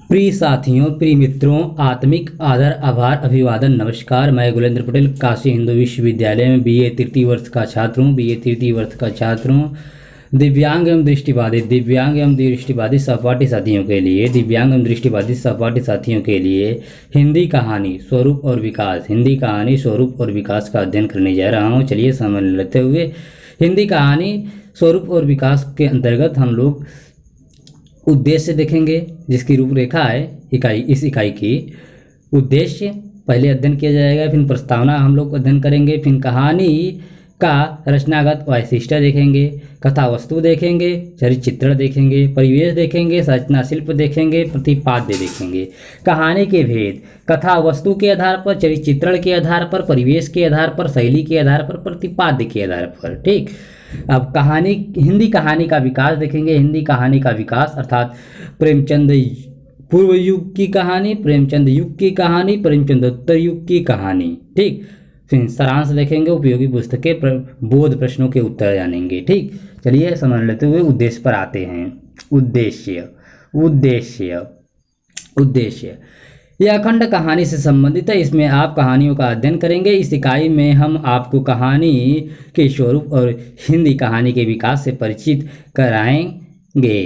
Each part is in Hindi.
प्रिय साथियों, प्रिय मित्रों, आत्मिक आदर, आभार, अभिवादन, नमस्कार। मैं गुलेंद्र पटेल काशी हिंदू विश्वविद्यालय में बीए तृतीय वर्ष का छात्र हूँ। दिव्यांग एवं दृष्टिबाधित सहपाठी साथियों के लिए हिंदी कहानी स्वरूप और विकास का अध्ययन करने जा रहा हूँ। चलिए समझ लेते हुए हिंदी कहानी स्वरूप और विकास के अंतर्गत हम लोग उद्देश्य देखेंगे, जिसकी रूपरेखा है इस इकाई की। उद्देश्य पहले अध्ययन किया जाएगा, फिर प्रस्तावना हम लोग अध्ययन करेंगे, फिर कहानी का रचनागत वैशिष्ट्य देखेंगे, कथा वस्तु देखेंगे, चरित्र चित्रण देखेंगे, परिवेश देखेंगे, संरचना शिल्प देखेंगे, प्रतिपाद्य देखेंगे। कहानी के भेद कथा वस्तु के आधार पर, चरित्र चित्रण के आधार पर, परिवेश के आधार पर, शैली के आधार पर, प्रतिपाद्य के आधार पर। ठीक, अब हिंदी कहानी का विकास देखेंगे। हिंदी कहानी का विकास अर्थात प्रेमचंद पूर्व युग की कहानी, प्रेमचंद युग की कहानी, प्रेमचंद उत्तर युग की कहानी। ठीक, फिर सारांश देखेंगे, उपयोगी पुस्तकें, बोध प्रश्नों के उत्तर जानेंगे। ठीक, चलिए समझ लेते हुए उद्देश्य पर आते हैं। उद्देश्य यह अखंड कहानी से संबंधित है। इसमें आप कहानियों का अध्ययन करेंगे। इस इकाई में हम आपको कहानी के स्वरूप और हिंदी कहानी के विकास से परिचय कराएंगे।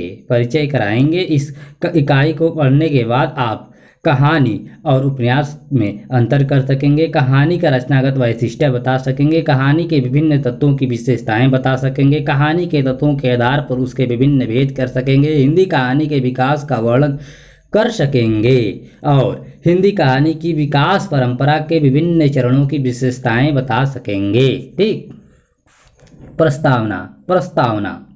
इस इकाई को पढ़ने के बाद आप कहानी और उपन्यास में अंतर कर सकेंगे, कहानी का रचनागत वैशिष्ट्य बता सकेंगे, कहानी के विभिन्न तत्वों की विशेषताएं बता सकेंगे, कहानी के तत्वों के आधार पर उसके विभिन्न भेद कर सकेंगे, हिंदी कहानी के विकास का वर्णन कर सकेंगे और हिंदी कहानी की विकास परंपरा के विभिन्न चरणों की विशेषताएं बता सकेंगे। ठीक, प्रस्तावना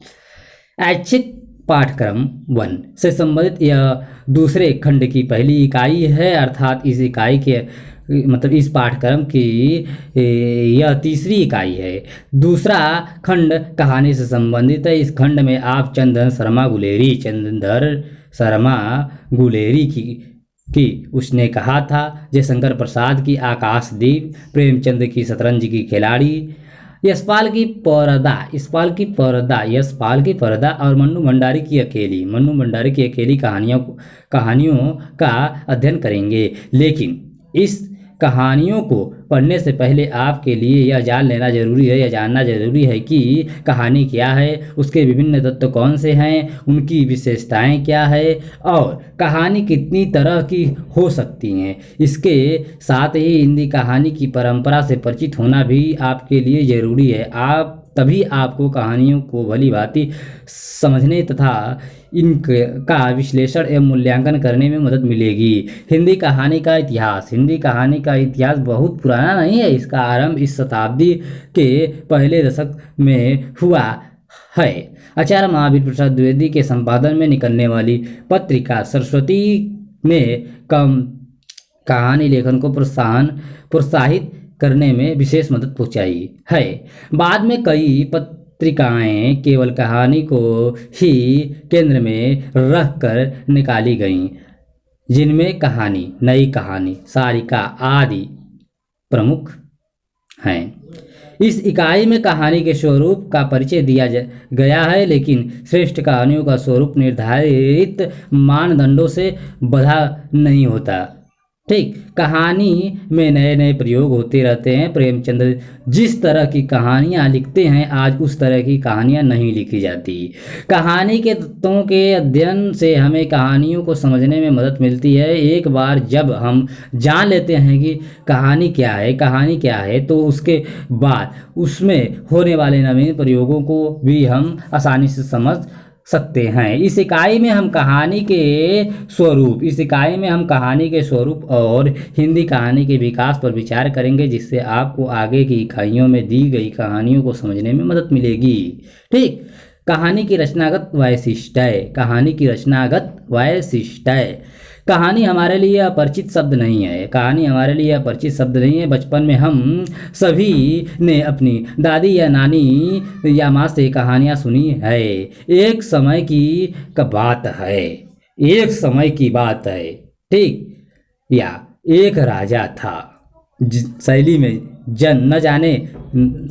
ऐच्छिक पाठ्यक्रम 1 से संबंधित यह दूसरे खंड की पहली इकाई है, अर्थात इस इकाई के इस पाठ्यक्रम की यह तीसरी इकाई है। दूसरा खंड कहानी से संबंधित है। इस खंड में आप चंद्रधर शर्मा गुलेरी की उसने कहा था, जयशंकर प्रसाद की आकाशदीप, प्रेमचंद की शतरंज की खिलाड़ी, यशपाल की पर्दा और मन्नू भंडारी की अकेली कहानियों का अध्ययन करेंगे। लेकिन इस कहानियों को पढ़ने से पहले आपके लिए यह जानना जरूरी है कि कहानी क्या है, उसके विभिन्न तत्व कौन से हैं, उनकी विशेषताएं क्या है और कहानी कितनी तरह की हो सकती हैं। इसके साथ ही हिंदी कहानी की परंपरा से परिचित होना भी आपके लिए जरूरी है। तभी आपको कहानियों को भली भांति समझने तथा इनका विश्लेषण एवं मूल्यांकन करने में मदद मिलेगी। हिंदी कहानी का इतिहास बहुत पुराना नहीं है। इसका आरंभ इस शताब्दी के पहले दशक में हुआ है। आचार्य महावीर प्रसाद द्विवेदी के संपादन में निकलने वाली पत्रिका सरस्वती ने कहानी लेखन को प्रोत्साहित करने में विशेष मदद पहुंचाई है। बाद में कई पत्रिकाएं केवल कहानी को ही केंद्र में रखकर निकाली गईं, जिनमें कहानी, नई कहानी, सारिका आदि प्रमुख हैं। इस इकाई में कहानी के स्वरूप का परिचय दिया गया है, लेकिन श्रेष्ठ कहानियों का स्वरूप निर्धारित मानदंडों से बंधा नहीं होता। ठीक, कहानी में नए नए प्रयोग होते रहते हैं। प्रेमचंद जिस तरह की कहानियाँ लिखते हैं, आज उस तरह की कहानियाँ नहीं लिखी जाती। कहानी के तत्वों के अध्ययन से हमें कहानियों को समझने में मदद मिलती है। एक बार जब हम जान लेते हैं कि कहानी क्या है, तो उसके बाद उसमें होने वाले नवीन प्रयोगों को भी हम आसानी से समझ सकते हैं। इस इकाई में हम कहानी के स्वरूप और हिंदी कहानी के विकास पर विचार करेंगे, जिससे आपको आगे की इकाइयों में दी गई कहानियों को समझने में मदद मिलेगी। ठीक, कहानी की रचनागत वैशिष्ट्य। कहानी हमारे लिए अपरिचित शब्द नहीं है। बचपन में हम सभी ने अपनी दादी या नानी या माँ से कहानियाँ सुनी है। एक समय की बात है। ठीक, या एक राजा था शैली में न जाने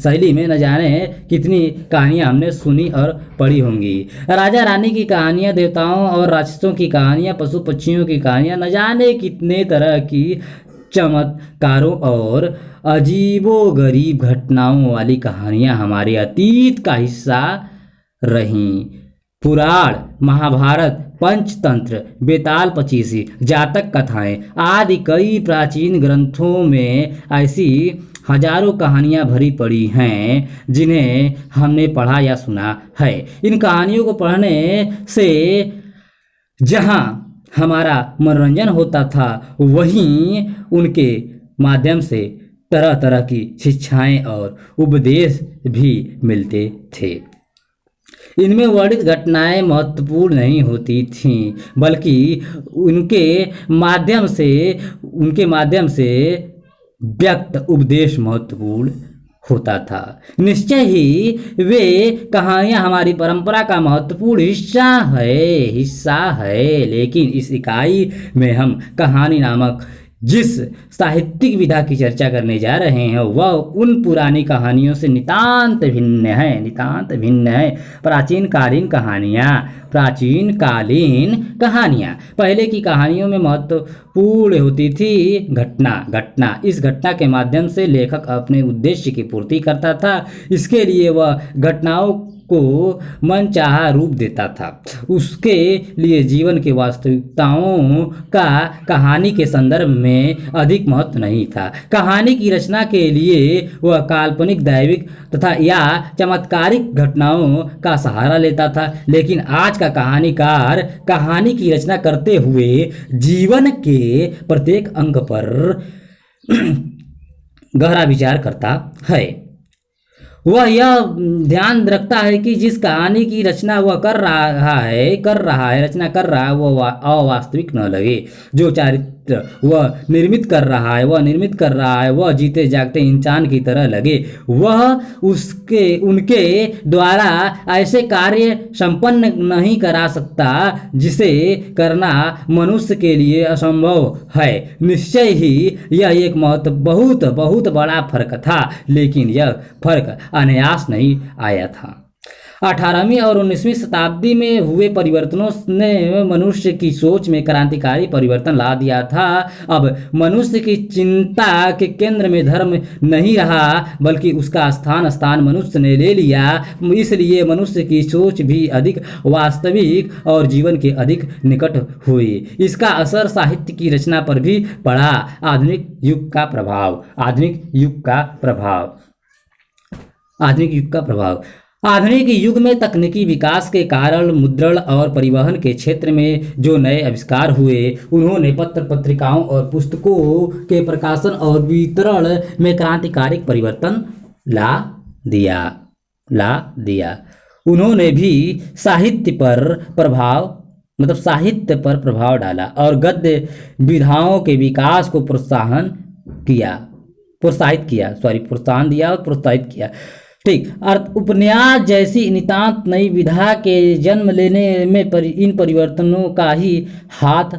शैली में न जाने कितनी कहानियाँ हमने सुनी और पढ़ी होंगी। राजा रानी की कहानियाँ, देवताओं और राक्षसों की कहानियाँ, पशु पक्षियों की कहानियाँ, न जाने कितने तरह की चमत्कारों और अजीबोगरीब घटनाओं वाली कहानियाँ हमारे अतीत का हिस्सा रहीं। पुराण, महाभारत, पंचतंत्र, बेताल पचीसी, जातक कथाएं आदि कई प्राचीन ग्रंथों में ऐसी हजारों कहानियां भरी पड़ी हैं जिन्हें हमने पढ़ा या सुना है। इन कहानियों को पढ़ने से जहां हमारा मनोरंजन होता था, वहीं उनके माध्यम से तरह तरह की शिक्षाएं और उपदेश भी मिलते थे। इनमें वर्णित घटनाएं महत्वपूर्ण नहीं होती थीं, बल्कि उनके माध्यम से व्यक्त उपदेश महत्वपूर्ण होता था। निश्चय ही वे कहानियां हमारी परंपरा का महत्वपूर्ण हिस्सा है। लेकिन इस इकाई में हम कहानी नामक जिस साहित्यिक विधा की चर्चा करने जा रहे हैं, वह उन पुरानी कहानियों से नितांत भिन्न है। प्राचीन कहानियाँ पहले की कहानियों में महत्वपूर्ण होती थी घटना। इस घटना के माध्यम से लेखक अपने उद्देश्य की पूर्ति करता था। इसके लिए वह घटनाओं को मनचाहा रूप देता था। उसके लिए जीवन के वास्तविकताओं का कहानी के संदर्भ में अधिक महत्व नहीं था। कहानी की रचना के लिए वह काल्पनिक, दैविक तथा या चमत्कारिक घटनाओं का सहारा लेता था। लेकिन आज का कहानीकार कहानी की रचना करते हुए जीवन के प्रत्येक अंग पर गहरा विचार करता है। वह यह ध्यान रखता है कि जिस कहानी की रचना वह कर रहा है वह अवास्तविक न लगे। जो चरित्र वह निर्मित कर रहा है वह जीते जागते इंसान की तरह लगे। वह उनके द्वारा ऐसे कार्य संपन्न नहीं करा सकता जिसे करना मनुष्य के लिए असंभव है। निश्चय ही यह एक बहुत बड़ा फर्क था, लेकिन यह फर्क अनायास नहीं आया था। 18वीं और 19वीं शताब्दी में हुए परिवर्तनों ने मनुष्य की सोच में क्रांतिकारी परिवर्तन ला दिया था। अब मनुष्य की चिंता के केंद्र में धर्म नहीं रहा, बल्कि उसका स्थान मनुष्य ने ले लिया। इसलिए मनुष्य की सोच भी अधिक वास्तविक और जीवन के अधिक निकट हुई। इसका असर साहित्य की रचना पर भी पड़ा। आधुनिक युग का प्रभाव आधुनिक युग में तकनीकी विकास के कारण मुद्रण और परिवहन के क्षेत्र में जो नए आविष्कार हुए, उन्होंने पत्र पत्रिकाओं और पुस्तकों के प्रकाशन और वितरण में क्रांतिकारी परिवर्तन ला दिया। उन्होंने भी साहित्य पर प्रभाव डाला और गद्य विधाओं के विकास को प्रोत्साहन किया। ठीक, उपन्यास जैसी नितांत नई विधा के जन्म लेने में इन परिवर्तनों का ही हाथ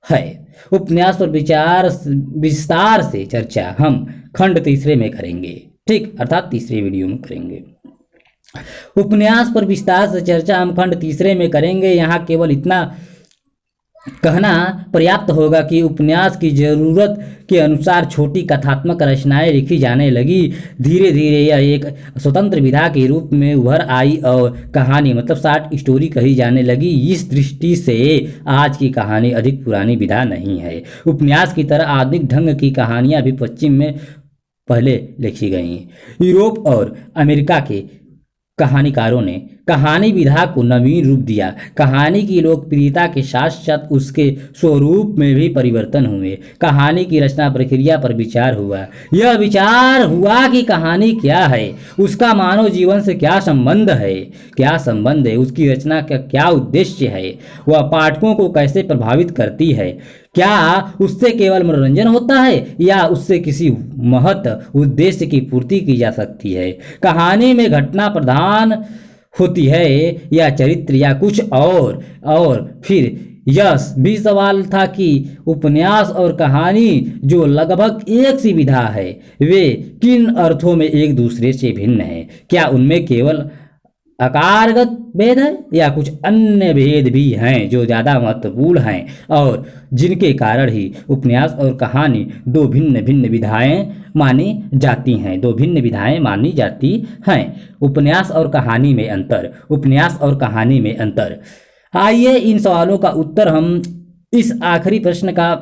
है। उपन्यास पर विस्तार से चर्चा हम खंड तीसरे में करेंगे। ठीक, अर्थात तीसरे वीडियो में करेंगे। उपन्यास पर विस्तार से चर्चा हम खंड तीसरे में करेंगे। यहाँ केवल इतना कहना पर्याप्त होगा कि उपन्यास की जरूरत के अनुसार छोटी कथात्मक रचनाएं लिखी जाने लगी। धीरे धीरे यह एक स्वतंत्र विधा के रूप में उभर आई और कहानी शॉर्ट स्टोरी कही जाने लगी। इस दृष्टि से आज की कहानी अधिक पुरानी विधा नहीं है। उपन्यास की तरह आधुनिक ढंग की कहानियां भी पश्चिम में पहले लिखी गई। यूरोप और अमेरिका के कहानीकारों ने कहानी विधा को नवीन रूप दिया। कहानी की लोकप्रियता के साथ साथ उसके स्वरूप में भी परिवर्तन हुए। कहानी की रचना प्रक्रिया पर विचार हुआ। यह विचार हुआ कि कहानी क्या है, उसका मानव जीवन से क्या संबंध है, उसकी रचना का क्या उद्देश्य है, वह पाठकों को कैसे प्रभावित करती है, क्या उससे केवल मनोरंजन होता है या उससे किसी महत उद्देश्य की पूर्ति की जा सकती है। कहानी में घटना प्रधान होती है या चरित्र या कुछ और फिर यह भी सवाल था कि उपन्यास और कहानी जो लगभग एक सी विधा है, वे किन अर्थों में एक दूसरे से भिन्न है। क्या उनमें केवल आकारगत भेद है या कुछ अन्य भेद भी हैं जो ज़्यादा महत्वपूर्ण हैं और जिनके कारण ही उपन्यास और कहानी दो भिन्न भिन्न विधाएं मानी जाती हैं। दो भिन्न विधाएं मानी जाती हैं। उपन्यास और कहानी में अंतर। उपन्यास और कहानी में अंतर। आइए इन सवालों का उत्तर हम इस आखिरी प्रश्न का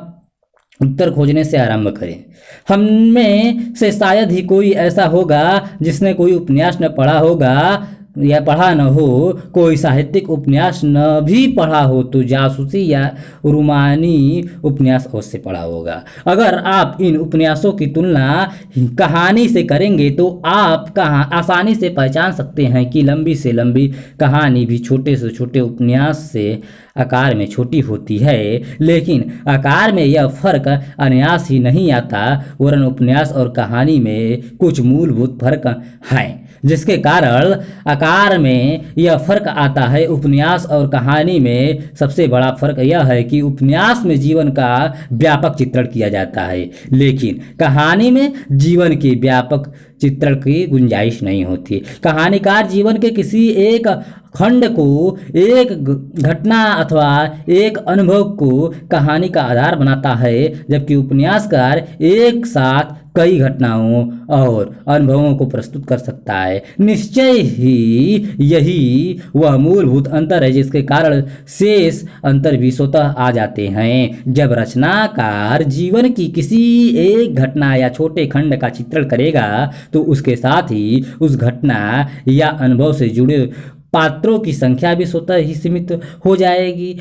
उत्तर खोजने से आरंभ करें। हम में से शायद ही कोई ऐसा होगा जिसने कोई उपन्यास न पढ़ा होगा या पढ़ा न हो। कोई साहित्यिक उपन्यास न भी पढ़ा हो तो जासूसी या रोमानी उपन्यास अवश्य पढ़ा होगा। अगर आप इन उपन्यासों की तुलना कहानी से करेंगे तो आप आसानी से पहचान सकते हैं कि लंबी से लंबी कहानी भी छोटे से छोटे उपन्यास से आकार में छोटी होती है, लेकिन आकार में यह फर्क अनायास ही नहीं आता, वरन उपन्यास और कहानी में कुछ मूलभूत फर्क हैं जिसके कारण आकार में यह फर्क आता है। उपन्यास और कहानी में सबसे बड़ा फर्क यह है कि उपन्यास में जीवन का व्यापक चित्रण किया जाता है, लेकिन कहानी में जीवन के व्यापक चित्रण की गुंजाइश नहीं होती। कहानीकार जीवन के किसी एक खंड को, एक घटना अथवा एक अनुभव को कहानी का आधार बनाता है, जबकि उपन्यासकार एक साथ कई घटनाओं और अनुभवों को प्रस्तुत कर सकता है। निश्चय ही यही वह मूलभूत अंतर है जिसके कारण शेष अंतर भी स्वतः आ जाते हैं। जब रचनाकार जीवन की किसी एक घटना या छोटे खंड का चित्रण करेगा तो उसके साथ ही उस घटना या अनुभव से जुड़े पात्रों की संख्या भी स्वतः ही सीमित हो जाएगी।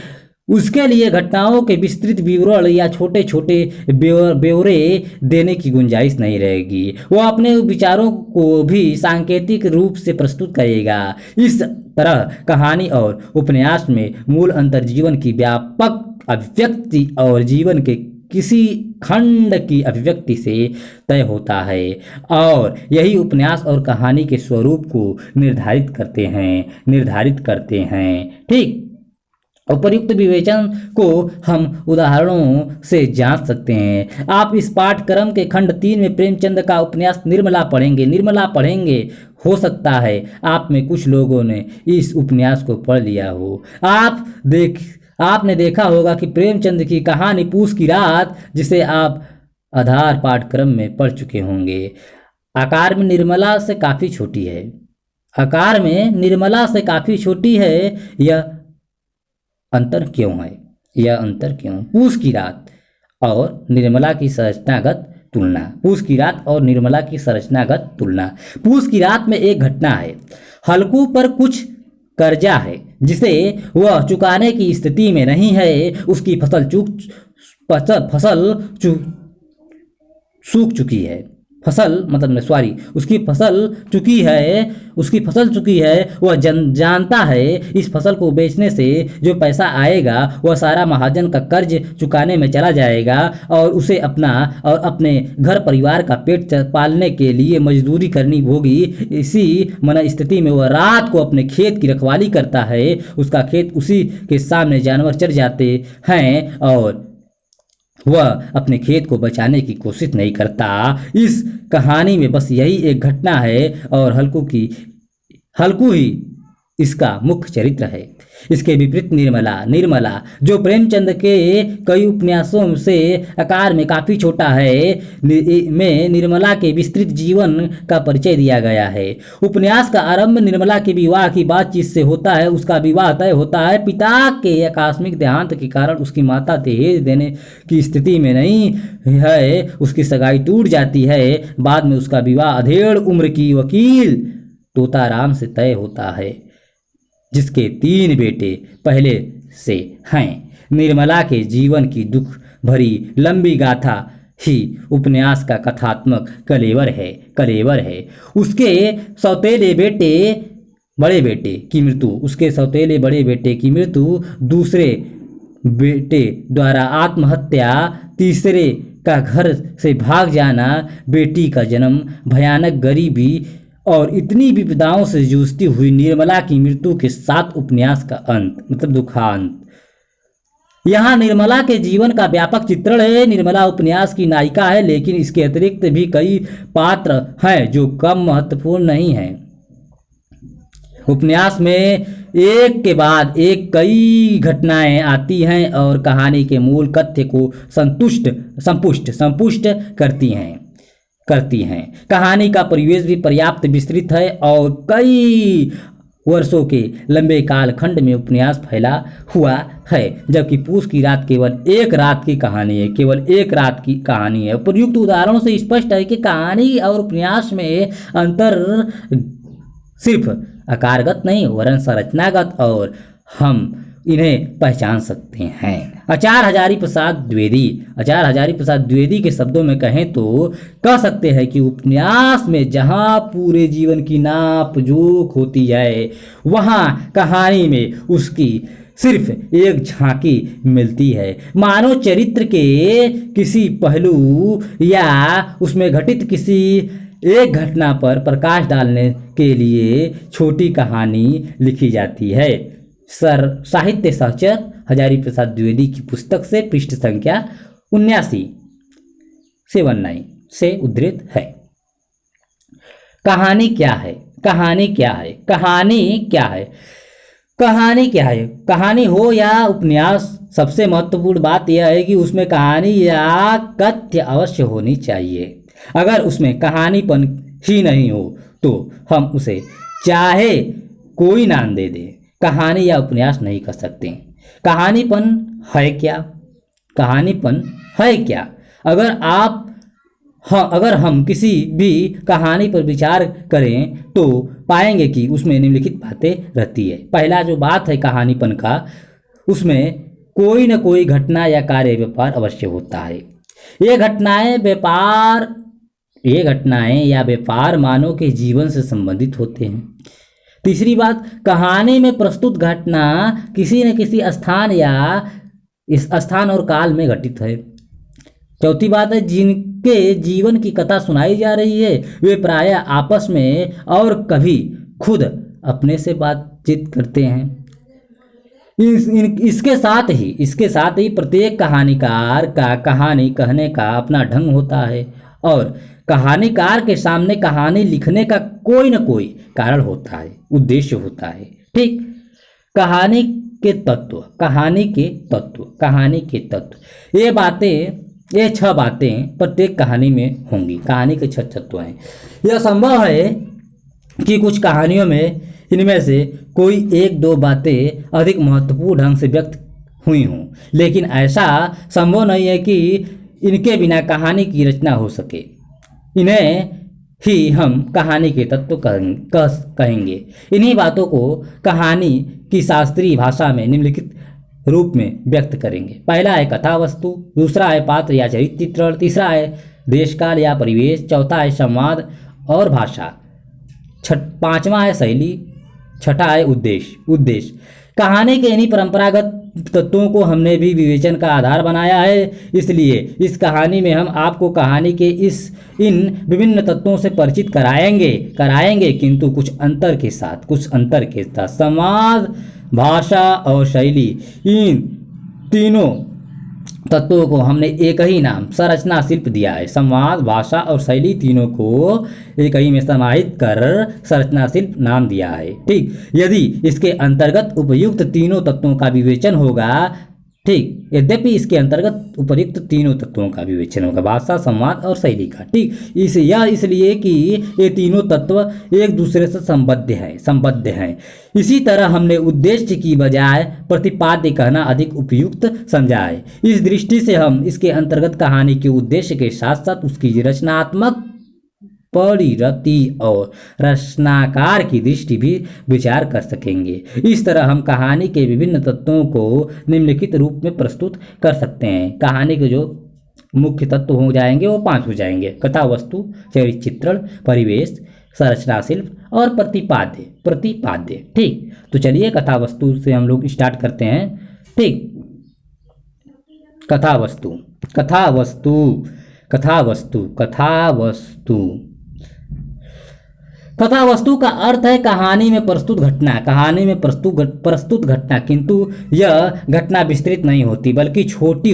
उसके लिए घटनाओं के विस्तृत विवरण या छोटे छोटे ब्यौरे देने की गुंजाइश नहीं रहेगी। वह अपने विचारों को भी सांकेतिक रूप से प्रस्तुत करेगा। इस तरह कहानी और उपन्यास में मूल अंतर जीवन की व्यापक अभिव्यक्ति और जीवन के किसी खंड की अभिव्यक्ति से तय होता है, और यही उपन्यास और कहानी के स्वरूप को निर्धारित करते हैं। ठीक, उपर्युक्त विवेचन को हम उदाहरणों से जांच सकते हैं। आप इस पाठ्यक्रम के खंड 3 में प्रेमचंद का उपन्यास निर्मला पढ़ेंगे। हो सकता है आप में कुछ लोगों ने इस उपन्यास को पढ़ लिया हो। आपने देखा होगा कि प्रेमचंद की कहानी पूस की रात, जिसे आप आधार पाठ्यक्रम में पढ़ चुके होंगे, आकार में निर्मला से काफ़ी छोटी है। यह अंतर क्यों है? पूस की रात और निर्मला की संरचनागत तुलना। पूस की रात में एक घटना है। हल्कू पर कुछ कर्जा है जिसे वह चुकाने की स्थिति में नहीं है। उसकी फसल उसकी फसल चुकी है। वह जानता है इस फसल को बेचने से जो पैसा आएगा वह सारा महाजन का कर्ज चुकाने में चला जाएगा और उसे अपना और अपने घर परिवार का पेट पालने के लिए मजदूरी करनी होगी। इसी मनस्थिति में वह रात को अपने खेत की रखवाली करता है। उसका खेत उसी के सामने जानवर चर जाते हैं और वह अपने खेत को बचाने की कोशिश नहीं करता। इस कहानी में बस यही एक घटना है और हल्कू ही इसका मुख्य चरित्र है। इसके विपरीत निर्मला जो प्रेमचंद के कई उपन्यासों से आकार में काफ़ी छोटा है, में निर्मला के विस्तृत जीवन का परिचय दिया गया है। उपन्यास का आरंभ निर्मला के विवाह की बातचीत से होता है। उसका विवाह तय होता है। पिता के आकस्मिक देहांत के कारण उसकी माता दहेज देने की स्थिति में नहीं है। उसकी सगाई टूट जाती है। बाद में उसका विवाह अधेड़ उम्र की वकील तोताराम से तय होता है, जिसके 3 बेटे पहले से हैं। निर्मला के जीवन की दुख भरी लंबी गाथा ही उपन्यास का कथात्मक कलेवर है। उसके सौतेले बड़े बेटे की मृत्यु, दूसरे बेटे द्वारा आत्महत्या, तीसरे का घर से भाग जाना, बेटी का जन्म, भयानक गरीबी और इतनी विपदाओं से जूझती हुई निर्मला की मृत्यु के साथ उपन्यास का अंत, मतलब दुखांत। यहाँ निर्मला के जीवन का व्यापक चित्रण है। निर्मला उपन्यास की नायिका है, लेकिन इसके अतिरिक्त भी कई पात्र हैं जो कम महत्वपूर्ण नहीं हैं। उपन्यास में एक के बाद एक कई घटनाएं आती हैं और कहानी के मूल कथ्य को संपुष्ट करती हैं। कहानी का परिवेश भी पर्याप्त विस्तृत है और कई वर्षों के लंबे कालखंड में उपन्यास फैला हुआ है, जबकि पूस की रात केवल एक रात की कहानी है। उपयुक्त उदाहरणों से स्पष्ट है कि कहानी और उपन्यास में अंतर सिर्फ आकारगत नहीं वरन संरचनागत, और हम इन्हें पहचान सकते हैं। आचार्य हजारी प्रसाद द्विवेदी के शब्दों में कहें तो कह सकते हैं कि उपन्यास में जहां पूरे जीवन की नाप जोख होती है, वहां कहानी में उसकी सिर्फ एक झांकी मिलती है। मानव चरित्र के किसी पहलू या उसमें घटित किसी एक घटना पर प्रकाश डालने के लिए छोटी कहानी लिखी जाती है। साहित्य सहचर हजारी प्रसाद द्विवेदी की पुस्तक से पृष्ठ संख्या 79 से उद्धृत है। कहानी क्या है? कहानी हो या उपन्यास, सबसे महत्वपूर्ण बात यह है कि उसमें कहानी या कथ्य अवश्य होनी चाहिए। अगर उसमें कहानीपन ही नहीं हो तो हम उसे चाहे कोई नाम दे दें, कहानी या उपन्यास नहीं कर सकते। कहानीपन है क्या? अगर हम किसी भी कहानी पर विचार करें तो पाएंगे कि उसमें निम्नलिखित बातें रहती है। पहला जो बात है कहानीपन का, उसमें कोई न कोई घटना या कार्य व्यापार अवश्य होता है। ये घटनाएं या व्यापार मानव के जीवन से संबंधित होते हैं। तीसरी बात, कहानी में प्रस्तुत घटना किसी न किसी स्थान या इस स्थान और काल में घटित है। चौथी बात है, जिनके जीवन की कथा सुनाई जा रही है वे प्रायः आपस में और कभी खुद अपने से बातचीत करते हैं। इसके साथ ही प्रत्येक कहानीकार का कहानी कहने का अपना ढंग होता है और कहानीकार के सामने कहानी लिखने का कोई न कोई कारण होता है, उद्देश्य होता है। ठीक, कहानी के तत्व ये 6 बातें प्रत्येक कहानी में होंगी। कहानी के 6 तत्व हैं। यह संभव है कि कुछ कहानियों में इनमें से कोई 1-2 बातें अधिक महत्वपूर्ण ढंग से व्यक्त हुई हों, लेकिन ऐसा संभव नहीं है कि इनके बिना कहानी की रचना हो सके। इन्हें ही हम कहानी के तत्व कहेंगे। इन्हीं बातों को कहानी की शास्त्रीय भाषा में निम्नलिखित रूप में व्यक्त करेंगे। पहला है कथा वस्तु, दूसरा है पात्र या चरित्र चित्रण, तीसरा है देश काल या परिवेश, चौथा है संवाद और भाषा, पांचवा है शैली, छठा है उद्देश्य। कहानी के इन्हीं परंपरागत तत्वों को हमने भी विवेचन का आधार बनाया है। इसलिए इस कहानी में हम आपको कहानी के इन विभिन्न तत्वों से परिचित कराएंगे किंतु कुछ अंतर के साथ। संवाद, भाषा और शैली, इन तीनों तत्वों को हमने एक ही नाम संरचना शिल्प दिया है। संवाद, भाषा और शैली तीनों को एक ही में समाहित कर संरचना शिल्प नाम दिया है। ठीक, यदि इसके अंतर्गत उपयुक्त तीनों तत्वों का विवेचन होगा, भाषा, संवाद और शैली का। ठीक, इसलिए कि ये तीनों तत्व एक दूसरे से संबद्ध हैं। इसी तरह हमने उद्देश्य की बजाय प्रतिपाद्य कहना अधिक उपयुक्त समझा है। इस दृष्टि से हम इसके अंतर्गत कहानी के उद्देश्य के साथ साथ उसकी रचनात्मक परिणति और रचनाकार की दृष्टि भी विचार कर सकेंगे। इस तरह हम कहानी के विभिन्न तत्वों को निम्नलिखित रूप में प्रस्तुत कर सकते हैं। कहानी के जो मुख्य तत्व हो जाएंगे वो 5 हो जाएंगे: कथा वस्तु, चरित्र चित्रण, परिवेश, संरचना शिल्प और प्रतिपाद्य। ठीक, तो चलिए कथा वस्तु से हम लोग स्टार्ट करते हैं। ठीक, कथा कथा वस्तु का अर्थ है कहानी में प्रस्तुत घटना, कहानी में प्रस्तुत घटना, किंतु यह घटना विस्तृत नहीं होती बल्कि छोटी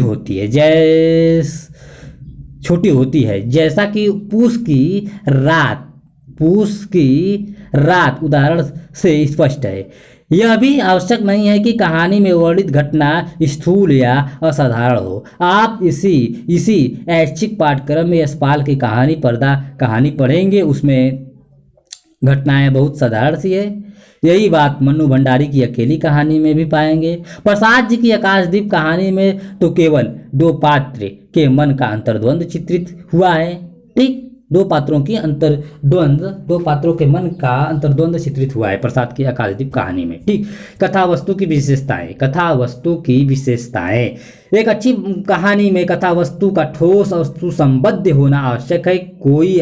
होती है, जैसा कि पूस की रात उदाहरण से स्पष्ट है। यह भी आवश्यक नहीं है कि कहानी में वर्णित घटना स्थूल या असाधारण हो। आप इसी ऐच्छिक पाठ्यक्रम में यशपाल की कहानी पढ़ेंगे, उसमें घटनाएं बहुत साधारण सी है। यही बात मन्नू भंडारी की अकेली कहानी में भी पाएंगे। प्रसाद जी की आकाशदीप कहानी में तो केवल दो पात्र के मन का अंतर्द्वंद चित्रित हुआ है। ठीक, दो पात्रों के मन का अंतर्द्वंद चित्रित हुआ है प्रसाद की आकाशदीप कहानी में। ठीक, कथा वस्तु की विशेषताएं। एक अच्छी कहानी में कथा वस्तु का ठोस और सुसंबद्ध होना आवश्यक है। कोई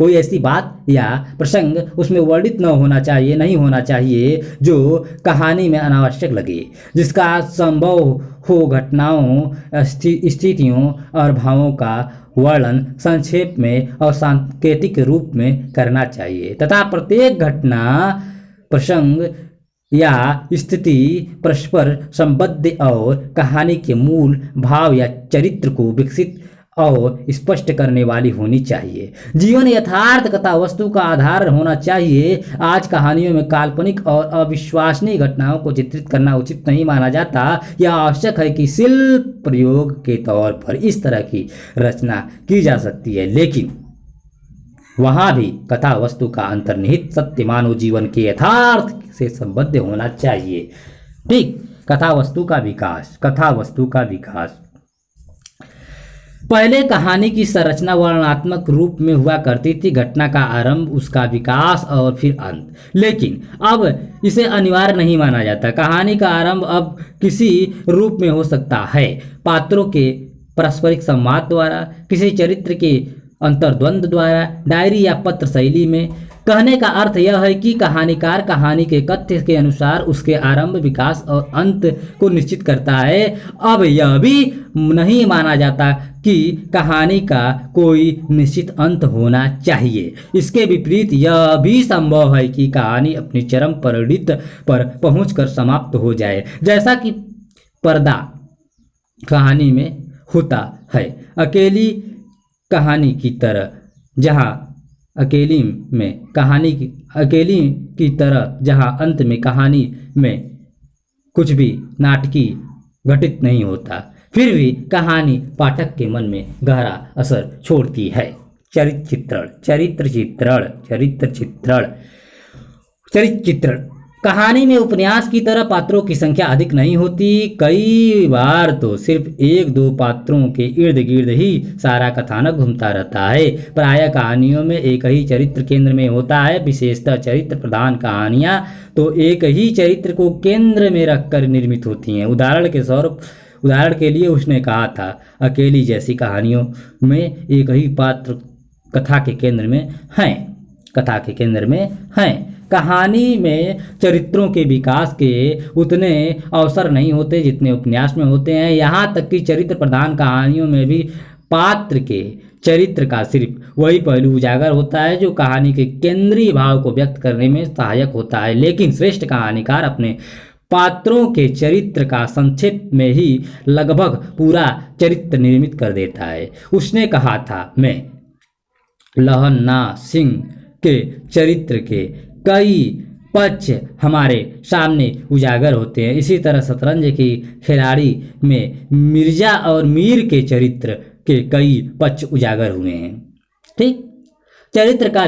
ऐसी बात या प्रसंग उसमें वर्णित नहीं होना चाहिए जो कहानी में अनावश्यक लगे, जिसका संभव हो घटनाओं, स्थितियों और भावों का वर्णन संक्षेप में और सांकेतिक रूप में करना चाहिए तथा प्रत्येक घटना, प्रसंग या स्थिति परस्पर संबद्ध और कहानी के मूल भाव या चरित्र को विकसित और स्पष्ट करने वाली होनी चाहिए। जीवन यथार्थ कथा वस्तु का आधार होना चाहिए। आज कहानियों में काल्पनिक और अविश्वसनीय घटनाओं को चित्रित करना उचित नहीं माना जाता। यह आवश्यक है कि शिल्प प्रयोग के तौर पर इस तरह की रचना की जा सकती है, लेकिन वहां भी कथा वस्तु का अंतर्निहित सत्य मानव जीवन के यथार्थ से संबद्ध होना चाहिए। ठीक, कथा वस्तु का विकास। पहले कहानी की संरचना वर्णनात्मक रूप में हुआ करती थी, घटना का आरंभ, उसका विकास और फिर अंत। लेकिन अब इसे अनिवार्य नहीं माना जाता। कहानी का आरंभ अब किसी रूप में हो सकता है, पात्रों के पारस्परिक संवाद द्वारा, किसी चरित्र के अंतर्द्वंद द्वारा, डायरी या पत्र शैली में। कहने का अर्थ यह है कि कहानीकार कहानी के कथ्य के अनुसार उसके आरंभ, विकास और अंत को निश्चित करता है। अब यह भी नहीं माना जाता कि कहानी का कोई निश्चित अंत होना चाहिए। इसके विपरीत यह भी संभव है कि कहानी अपनी चरम परिणति पर पहुंचकर समाप्त हो जाए, जैसा कि पर्दा कहानी में होता है। अकेली की तरह जहाँ अंत में कहानी में कुछ भी नाटकी घटित नहीं होता, फिर भी कहानी पाठक के मन में गहरा असर छोड़ती है। चरित्र चित्रण। कहानी में उपन्यास की तरह पात्रों की संख्या अधिक नहीं होती। कई बार तो सिर्फ एक दो पात्रों के इर्द गिर्द ही सारा कथानक घूमता रहता है। प्रायः कहानियों में एक ही चरित्र केंद्र में होता है। विशेषतः चरित्र प्रधान कहानियां तो एक ही चरित्र को केंद्र में रखकर निर्मित होती हैं। उदाहरण के लिए उसने कहा था, अकेली जैसी कहानियों में एक ही पात्र कथा के केंद्र में हैं। कहानी में चरित्रों के विकास के उतने अवसर नहीं होते जितने उपन्यास में होते हैं। यहाँ तक कि चरित्र प्रधान कहानियों में भी पात्र के चरित्र का सिर्फ वही पहलू उजागर होता है जो कहानी के केंद्रीय भाव को व्यक्त करने में सहायक होता है। लेकिन श्रेष्ठ कहानीकार अपने पात्रों के चरित्र का संक्षेप में ही लगभग पूरा चरित्र निर्मित कर देता है। उसने कहा था, मैं लहन्ना सिंह के चरित्र के कई पक्ष हमारे सामने उजागर होते हैं। इसी तरह शतरंज की खिलाड़ी में मिर्जा और मीर के चरित्र के कई पक्ष उजागर हुए हैं। ठीक, चरित्र का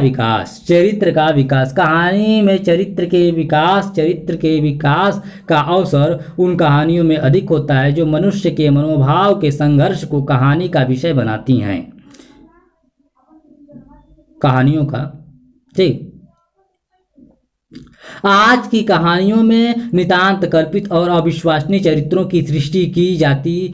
विकास। कहानी में चरित्र के विकास का अवसर उन कहानियों में अधिक होता है जो मनुष्य के मनोभाव के संघर्ष को कहानी का विषय बनाती हैं। कहानियों का ठीक, आज की कहानियों में नितांत कल्पित और अविश्वसनीय चरित्रों की सृष्टि की जाती।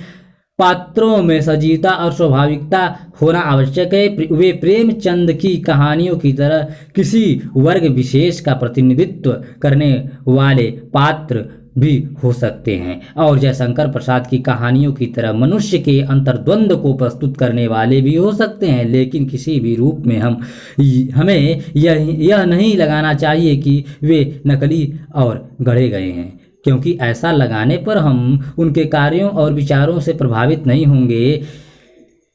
पात्रों में सजीवता और स्वाभाविकता होना आवश्यक है। वे प्रेमचंद की कहानियों की तरह किसी वर्ग विशेष का प्रतिनिधित्व करने वाले पात्र भी हो सकते हैं और जयशंकर प्रसाद की कहानियों की तरह मनुष्य के अंतर्द्वंद को प्रस्तुत करने वाले भी हो सकते हैं। लेकिन किसी भी रूप में हमें यह नहीं लगाना चाहिए कि वे नकली और गढ़े गए हैं, क्योंकि ऐसा लगाने पर हम उनके कार्यों और विचारों से प्रभावित नहीं होंगे।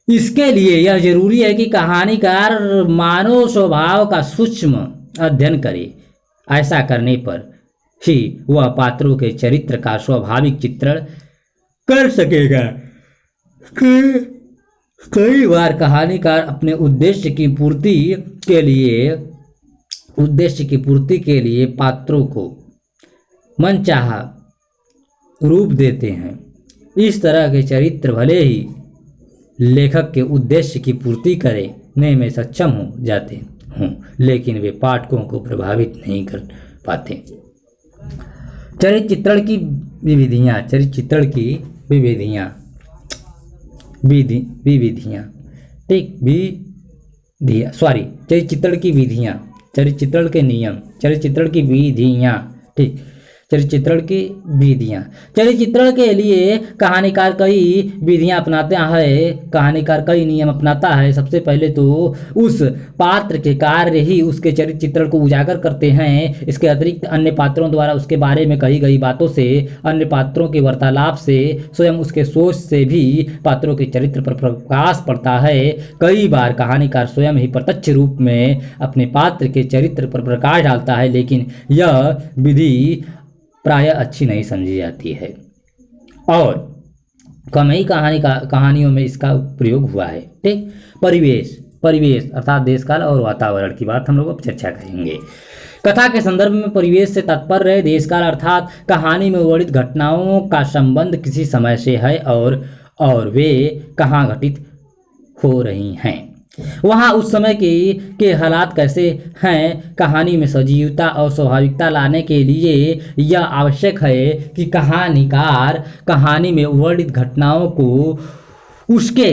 इसके लिए यह जरूरी है कि कहानीकार मानव स्वभाव का सूक्ष्म अध्ययन करे। ऐसा करने पर ही वह पात्रों के चरित्र का स्वाभाविक चित्रण कर सकेगा। कई बार कहानीकार अपने उद्देश्य की पूर्ति के लिए पात्रों को मनचाहा रूप देते हैं। इस तरह के चरित्र भले ही लेखक के उद्देश्य की पूर्ति करने में सक्षम हो जाते हों, लेकिन वे पाठकों को प्रभावित नहीं कर पाते। चरित्र चित्रण की विविधियाँ चरित्र चित्रण की विधियाँ, चरित्र चित्रण के नियम, चरित्र चित्रण की विधियाँ। ठीक, चरित्र चित्रण की विधियाँ। चरित्र चित्रण के लिए कहानीकार कई विधियाँ अपनाता है, कहानीकार कई नियम अपनाता है। सबसे पहले तो उस पात्र के कार्य ही उसके चरित्र चित्रण को उजागर करते हैं। इसके अतिरिक्त अन्य पात्रों द्वारा उसके बारे में कही गई बातों से, अन्य पात्रों के वार्तालाप से, स्वयं उसके सोच से भी पात्रों के चरित्र पर प्रकाश पड़ता है। कई बार कहानीकार स्वयं ही प्रत्यक्ष रूप में अपने पात्र के चरित्र पर प्रकाश डालता है, लेकिन यह विधि प्रायः अच्छी नहीं समझी जाती है और कम ही कहानियों में इसका प्रयोग हुआ है। ठीक, परिवेश अर्थात देश काल और वातावरण की बात हम लोग अब चर्चा करेंगे। कथा के संदर्भ में परिवेश से तात्पर्य है देश काल अर्थात कहानी में वर्णित घटनाओं का संबंध किसी समय से है और वे कहाँ घटित हो रही हैं, वहाँ उस समय के हालात कैसे हैं। कहानी में सजीवता और स्वाभाविकता लाने के लिए यह आवश्यक है कि कहानीकार कहानी में वर्णित घटनाओं को उसके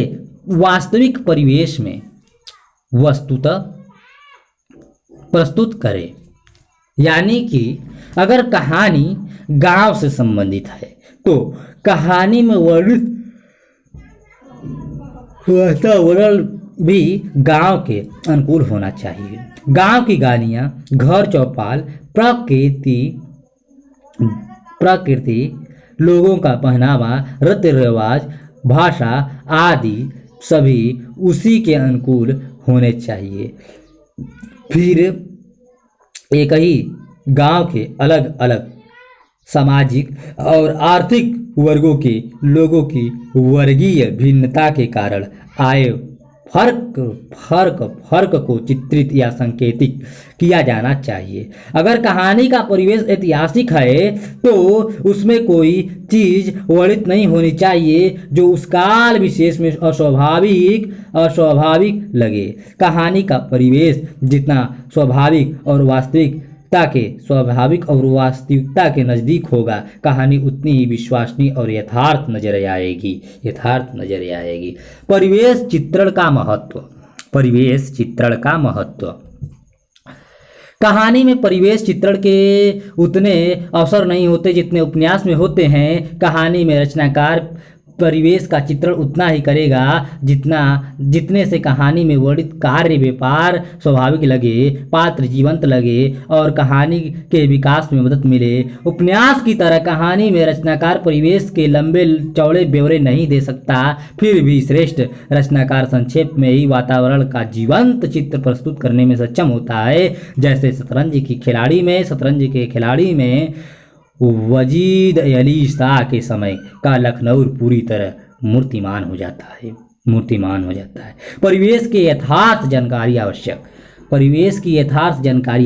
वास्तविक परिवेश में वस्तुतः प्रस्तुत करे। यानी कि अगर कहानी गांव से संबंधित है तो कहानी में वर्णित वातावरण भी गांव के अनुकूल होना चाहिए। गांव की गालियाँ, घर चौपाल, प्रकृति, लोगों का पहनावा, रीति रिवाज, भाषा आदि सभी उसी के अनुकूल होने चाहिए। फिर एक ही गांव के अलग अलग सामाजिक और आर्थिक वर्गों के लोगों की वर्गीय भिन्नता के कारण आए फर्क को चित्रित या संकेतित किया जाना चाहिए। अगर कहानी का परिवेश ऐतिहासिक है तो उसमें कोई चीज वर्णित नहीं होनी चाहिए जो उस काल विशेष में अस्वाभाविक लगे। कहानी का परिवेश जितना स्वाभाविक और वास्तविकता के नज़दीक होगा, कहानी उतनी ही विश्वसनीय और यथार्थ नजर आएगी। परिवेश चित्रण का महत्व। कहानी में परिवेश चित्रण के उतने अवसर नहीं होते जितने उपन्यास में होते हैं। कहानी में रचनाकार परिवेश का चित्रण उतना ही करेगा जितने से कहानी में वर्णित कार्य व्यापार स्वाभाविक लगे, पात्र जीवंत लगे और कहानी के विकास में मदद मिले। उपन्यास की तरह कहानी में रचनाकार परिवेश के लंबे चौड़े ब्यौरे नहीं दे सकता, फिर भी श्रेष्ठ रचनाकार संक्षेप में ही वातावरण का जीवंत चित्र प्रस्तुत करने में सक्षम होता है। जैसे शतरंज के खिलाड़ी में वजीद अली शाह के समय का लखनऊ पूरी तरह मूर्तिमान हो जाता है। परिवेश की यथार्थ जानकारी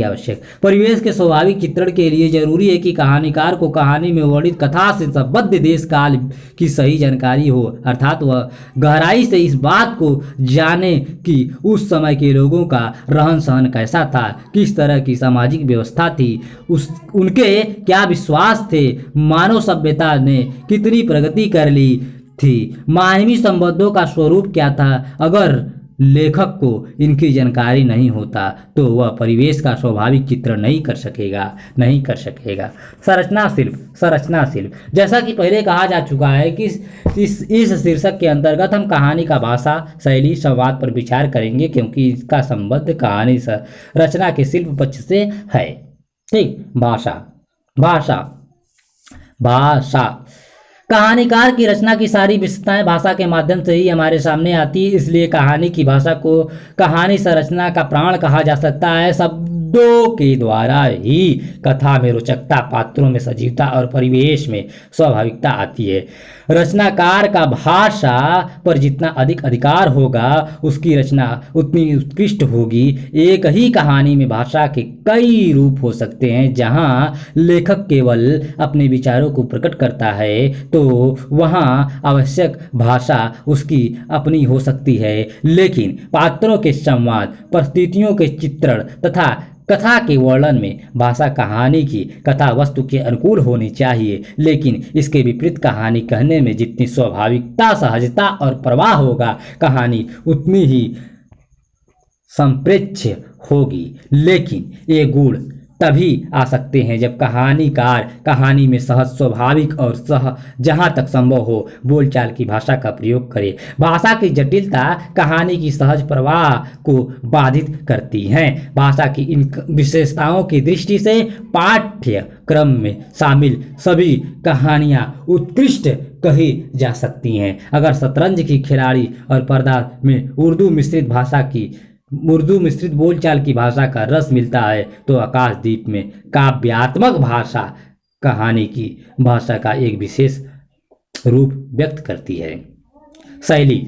आवश्यक। परिवेश के स्वाभाविक चित्रण के लिए जरूरी है कि कहानीकार को कहानी में वर्णित कथा से संबद्ध देश काल की सही जानकारी हो, अर्थात वह गहराई से इस बात को जाने कि उस समय के लोगों का रहन सहन कैसा था, किस तरह की सामाजिक व्यवस्था थी, उनके क्या विश्वास थे, मानव सभ्यता ने कितनी प्रगति कर ली थी, मानवीय संबंधों का स्वरूप क्या था। अगर लेखक को इनकी जानकारी नहीं होता तो वह परिवेश का स्वाभाविक चित्रण नहीं कर सकेगा। संरचना शिल्प जैसा कि पहले कहा जा चुका है कि इस शीर्षक के अंतर्गत हम कहानी का भाषा शैली संवाद पर विचार करेंगे, क्योंकि इसका संबंध कहानी रचना के शिल्प पक्ष से है। ठीक, भाषा कहानीकार की रचना की सारी विशेषताएं भाषा के माध्यम से ही हमारे सामने आती है, इसलिए कहानी की भाषा को कहानी संरचना का प्राण कहा जा सकता है। शब्दों के द्वारा ही कथा में रोचकता, पात्रों में सजीवता और परिवेश में स्वाभाविकता आती है। रचनाकार का भाषा पर जितना अधिक अधिकार होगा उसकी रचना उतनी उत्कृष्ट होगी। एक ही कहानी में भाषा के कई रूप हो सकते हैं। जहां लेखक केवल अपने विचारों को प्रकट करता है तो वहां आवश्यक भाषा उसकी अपनी हो सकती है, लेकिन पात्रों के संवाद, परिस्थितियों के चित्रण तथा कथा के वर्णन में भाषा कहानी की कथा वस्तु के अनुकूल होनी चाहिए। लेकिन इसके विपरीत कहानी कहने में जितनी स्वाभाविकता, सहजता और प्रवाह होगा, कहानी उतनी ही संप्रेक्ष्य होगी। लेकिन ये गुण तभी आ सकते हैं जब कहानीकार कहानी में सहज, स्वाभाविक और जहाँ तक संभव हो बोलचाल की भाषा का प्रयोग करे। भाषा की जटिलता कहानी की सहज प्रवाह को बाधित करती है। भाषा की इन विशेषताओं की दृष्टि से पाठ्यक्रम में शामिल सभी कहानियाँ उत्कृष्ट कही जा सकती हैं। अगर शतरंज की खिलाड़ी और पर्दा में उर्दू मिश्रित बोलचाल की भाषा का रस मिलता है तो आकाशदीप में काव्यात्मक भाषा कहानी की भाषा का एक विशेष रूप व्यक्त करती है। शैली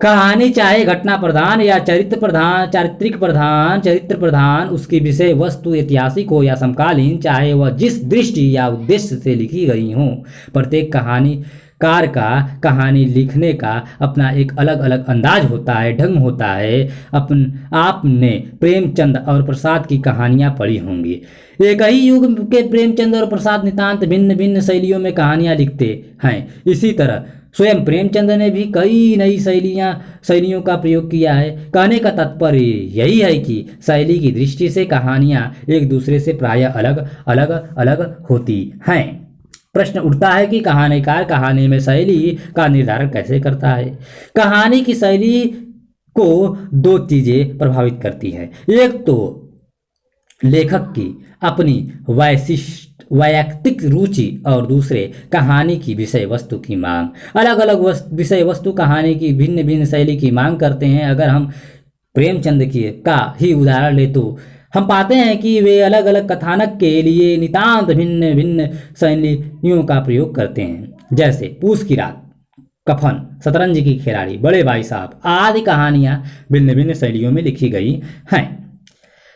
कहानी चाहे घटना प्रधान या चारित्रिक प्रधान, उसकी विषय वस्तु ऐतिहासिक हो या समकालीन, चाहे वह जिस दृष्टि या उद्देश्य से लिखी गई हो, प्रत्येक कहानीकार का कहानी लिखने का अपना एक अलग अलग अंदाज होता है, ढंग होता है। आपने प्रेमचंद और प्रसाद की कहानियाँ पढ़ी होंगी। एक ही युग के प्रेमचंद और प्रसाद नितांत भिन्न भिन्न शैलियों में कहानियाँ लिखते हैं। इसी तरह स्वयं प्रेमचंद ने भी कई नई शैलियों का प्रयोग किया है। कहने का तात्पर्य यही है कि शैली की दृष्टि से कहानियाँ एक दूसरे से प्रायः अलग होती हैं। प्रश्न उठता है कि कहानीकार कहानी में शैली का निर्धारण कैसे करता है। कहानी की शैली को दो चीजें प्रभावित करती हैं। एक तो लेखक की अपनी वैयक्तिक रुचि और दूसरे कहानी की विषय वस्तु की मांग। अलग अलग विषय वस्तु कहानी की भिन्न भिन्न शैली की मांग करते हैं। अगर हम प्रेमचंद का ही उदाहरण ले तो हम पाते हैं कि वे अलग अलग कथानक के लिए नितांत भिन्न भिन्न शैलियों का प्रयोग करते हैं, जैसे पूस की रात, कफन, शतरंज की खिलाड़ी, बड़े भाई साहब आदि कहानियाँ भिन्न भिन्न शैलियों में लिखी गई हैं।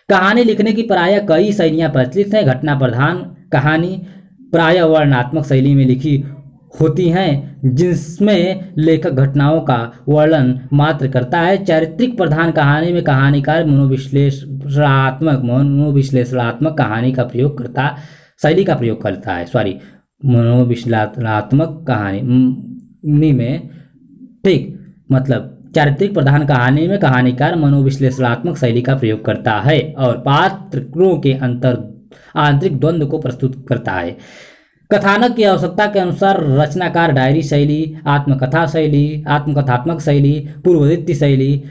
कहानी लिखने की प्रायः कई शैलियाँ प्रचलित हैं। घटना प्रधान कहानी प्रायः वर्णनात्मक शैली में लिखी होती हैं, जिसमें लेखक घटनाओं का वर्णन मात्र करता है। चारित्रिक प्रधान कहानी में कहानीकार मनोविश्लेषणात्मक शैली का प्रयोग करता है। मनोविश्लेषणात्मक कहानी में, ठीक, मतलब चारित्रिक प्रधान कहानी में कहानीकार मनोविश्लेषणात्मक शैली का प्रयोग करता है और पात्रों के आंतरिक द्वंद्व को प्रस्तुत करता है। कथानक की आवश्यकता के अनुसार रचनाकार डायरी शैली, आत्मकथात्मक शैली, पूर्ववर्ती शैली,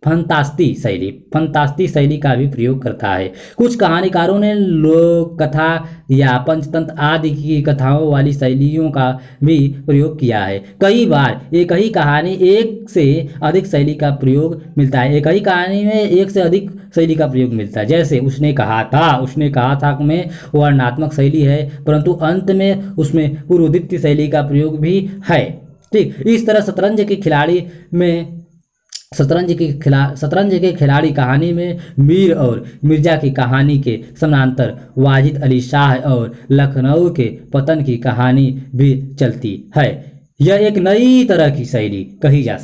फंतास्ती शैली का भी प्रयोग करता है। कुछ कहानीकारों ने लोक कथा या पंचतंत्र आदि की कथाओं वाली शैलियों का भी प्रयोग किया है। कई बार एक ही कहानी एक से अधिक शैली का प्रयोग मिलता है। एक ही कहानी में एक से अधिक शैली का प्रयोग मिलता है, जैसे उसने कहा था में वर्णनात्मक शैली है, परंतु अंत में उसमें पूर्ववर्ती शैली का प्रयोग भी है। ठीक, इस तरह शतरंज के खिलाड़ी कहानी में मीर और मिर्जा की कहानी के समानांतर वाजिद अली शाह और लखनऊ के पतन की कहानी भी चलती है। यह एक नई तरह की शैली कही जा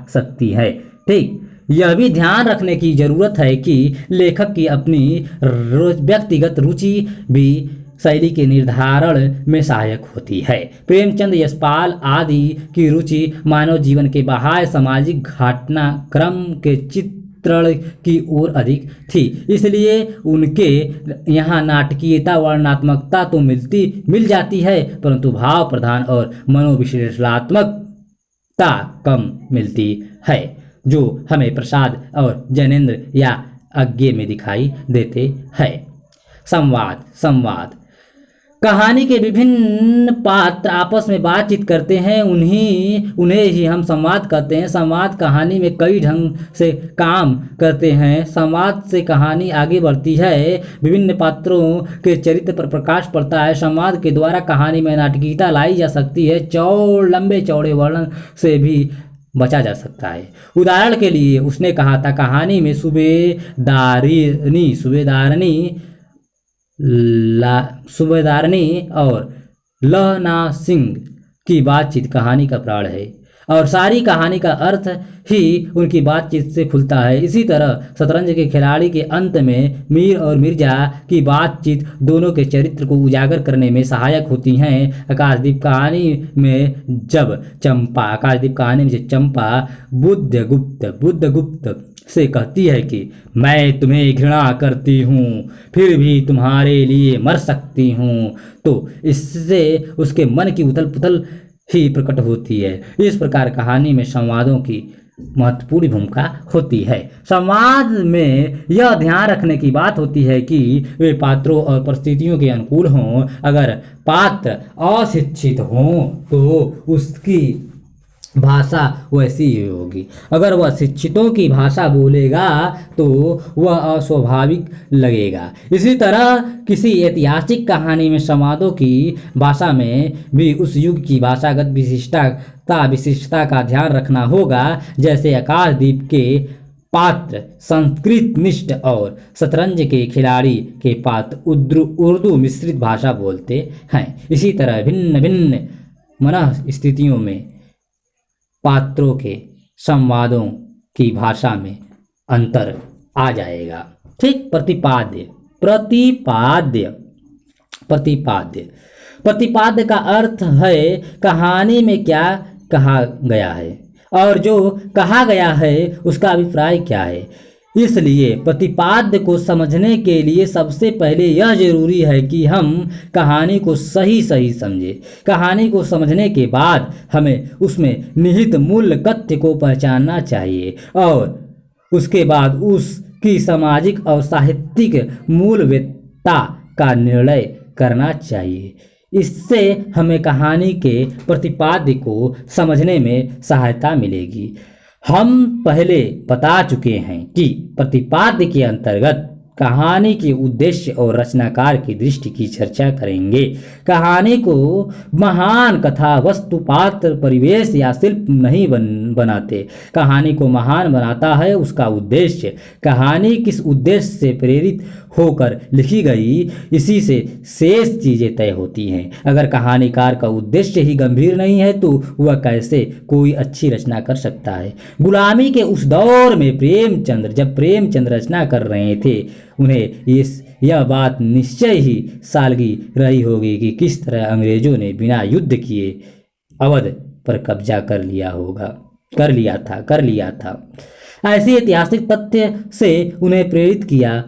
सकती है। ठीक, यह भी ध्यान रखने की जरूरत है कि लेखक की अपनी व्यक्तिगत रुचि भी शैली के निर्धारण में सहायक होती है। प्रेमचंद, यशपाल आदि की रुचि मानव जीवन के बाह्य सामाजिक घटनाक्रम के चित्रण की ओर अधिक थी, इसलिए उनके यहाँ नाटकीयता वर्णनात्मकता तो मिल जाती है, परंतु भाव प्रधान और मनोविश्लेषणात्मकता कम मिलती है, जो हमें प्रसाद और जैनेन्द्र या अज्ञे में दिखाई देते हैं। संवाद कहानी के विभिन्न पात्र आपस में बातचीत करते हैं, उन्हें ही हम संवाद कहते हैं। संवाद कहानी में कई ढंग से काम करते हैं। संवाद से कहानी आगे बढ़ती है, विभिन्न पात्रों के चरित्र पर प्रकाश पड़ता है। संवाद के द्वारा कहानी में नाटकीयता लाई जा सकती है, लंबे चौड़े वर्णन से भी बचा जा सकता है। उदाहरण के लिए उसने कहा था, कहानी में सूबेदारनी और लहना सिंह की बातचीत कहानी का प्राण है और सारी कहानी का अर्थ ही उनकी बातचीत से खुलता है। इसी तरह शतरंज के खिलाड़ी के अंत में मीर और मिर्जा की बातचीत दोनों के चरित्र को उजागर करने में सहायक होती हैं। आकाशदीप कहानी में चंपा बुद्धगुप्त से कहती है कि मैं तुम्हें घृणा करती हूँ, फिर भी तुम्हारे लिए मर सकती हूँ, तो इससे उसके मन की उथल पुथल ही प्रकट होती है। इस प्रकार कहानी में संवादों की महत्वपूर्ण भूमिका होती है। संवाद में यह ध्यान रखने की बात होती है कि वे पात्रों और परिस्थितियों के अनुकूल हों। अगर पात्र अशिक्षित हों तो उसकी भाषा वैसी ही होगी, अगर वह शिक्षितों की भाषा बोलेगा तो वह अस्वाभाविक लगेगा। इसी तरह किसी ऐतिहासिक कहानी में संवादों की भाषा में भी उस युग की भाषागत विशिष्टता का ध्यान रखना होगा। जैसे आकाशदीप के पात्र संस्कृत निष्ठ और शतरंज के खिलाड़ी के पात्र उर्दू मिश्रित भाषा बोलते हैं, इसी तरह भिन्न भिन्न मनः स्थितियों में पात्रों के संवादों की भाषा में अंतर आ जाएगा। ठीक। प्रतिपाद्य का अर्थ है कहानी में क्या कहा गया है और जो कहा गया है उसका अभिप्राय क्या है। इसलिए प्रतिपाद्य को समझने के लिए सबसे पहले यह जरूरी है कि हम कहानी को सही समझें। कहानी को समझने के बाद हमें उसमें निहित मूल तथ्य को पहचानना चाहिए और उसके बाद उसकी सामाजिक और साहित्यिक मूल्यवत्ता का निर्णय करना चाहिए। इससे हमें कहानी के प्रतिपाद्य को समझने में सहायता मिलेगी। हम पहले बता चुके हैं कि प्रतिपाद्य के अंतर्गत कहानी के उद्देश्य और रचनाकार की दृष्टि की चर्चा करेंगे। कहानी को महान कथा वस्तु पात्र परिवेश या शिल्प नहीं बनाते, कहानी को महान बनाता है उसका उद्देश्य। कहानी किस उद्देश्य से प्रेरित होकर लिखी गई, इसी से शेष चीजें तय होती हैं। अगर कहानीकार का उद्देश्य ही गंभीर नहीं है तो वह कैसे कोई अच्छी रचना कर सकता है। गुलामी के उस दौर में जब प्रेमचंद रचना कर रहे थे, उन्हें यह बात निश्चय ही सालगी रही होगी कि किस तरह अंग्रेजों ने बिना युद्ध किए अवध पर कब्जा कर लिया था। ऐसे ऐतिहासिक तथ्य से उन्हें प्रेरित किया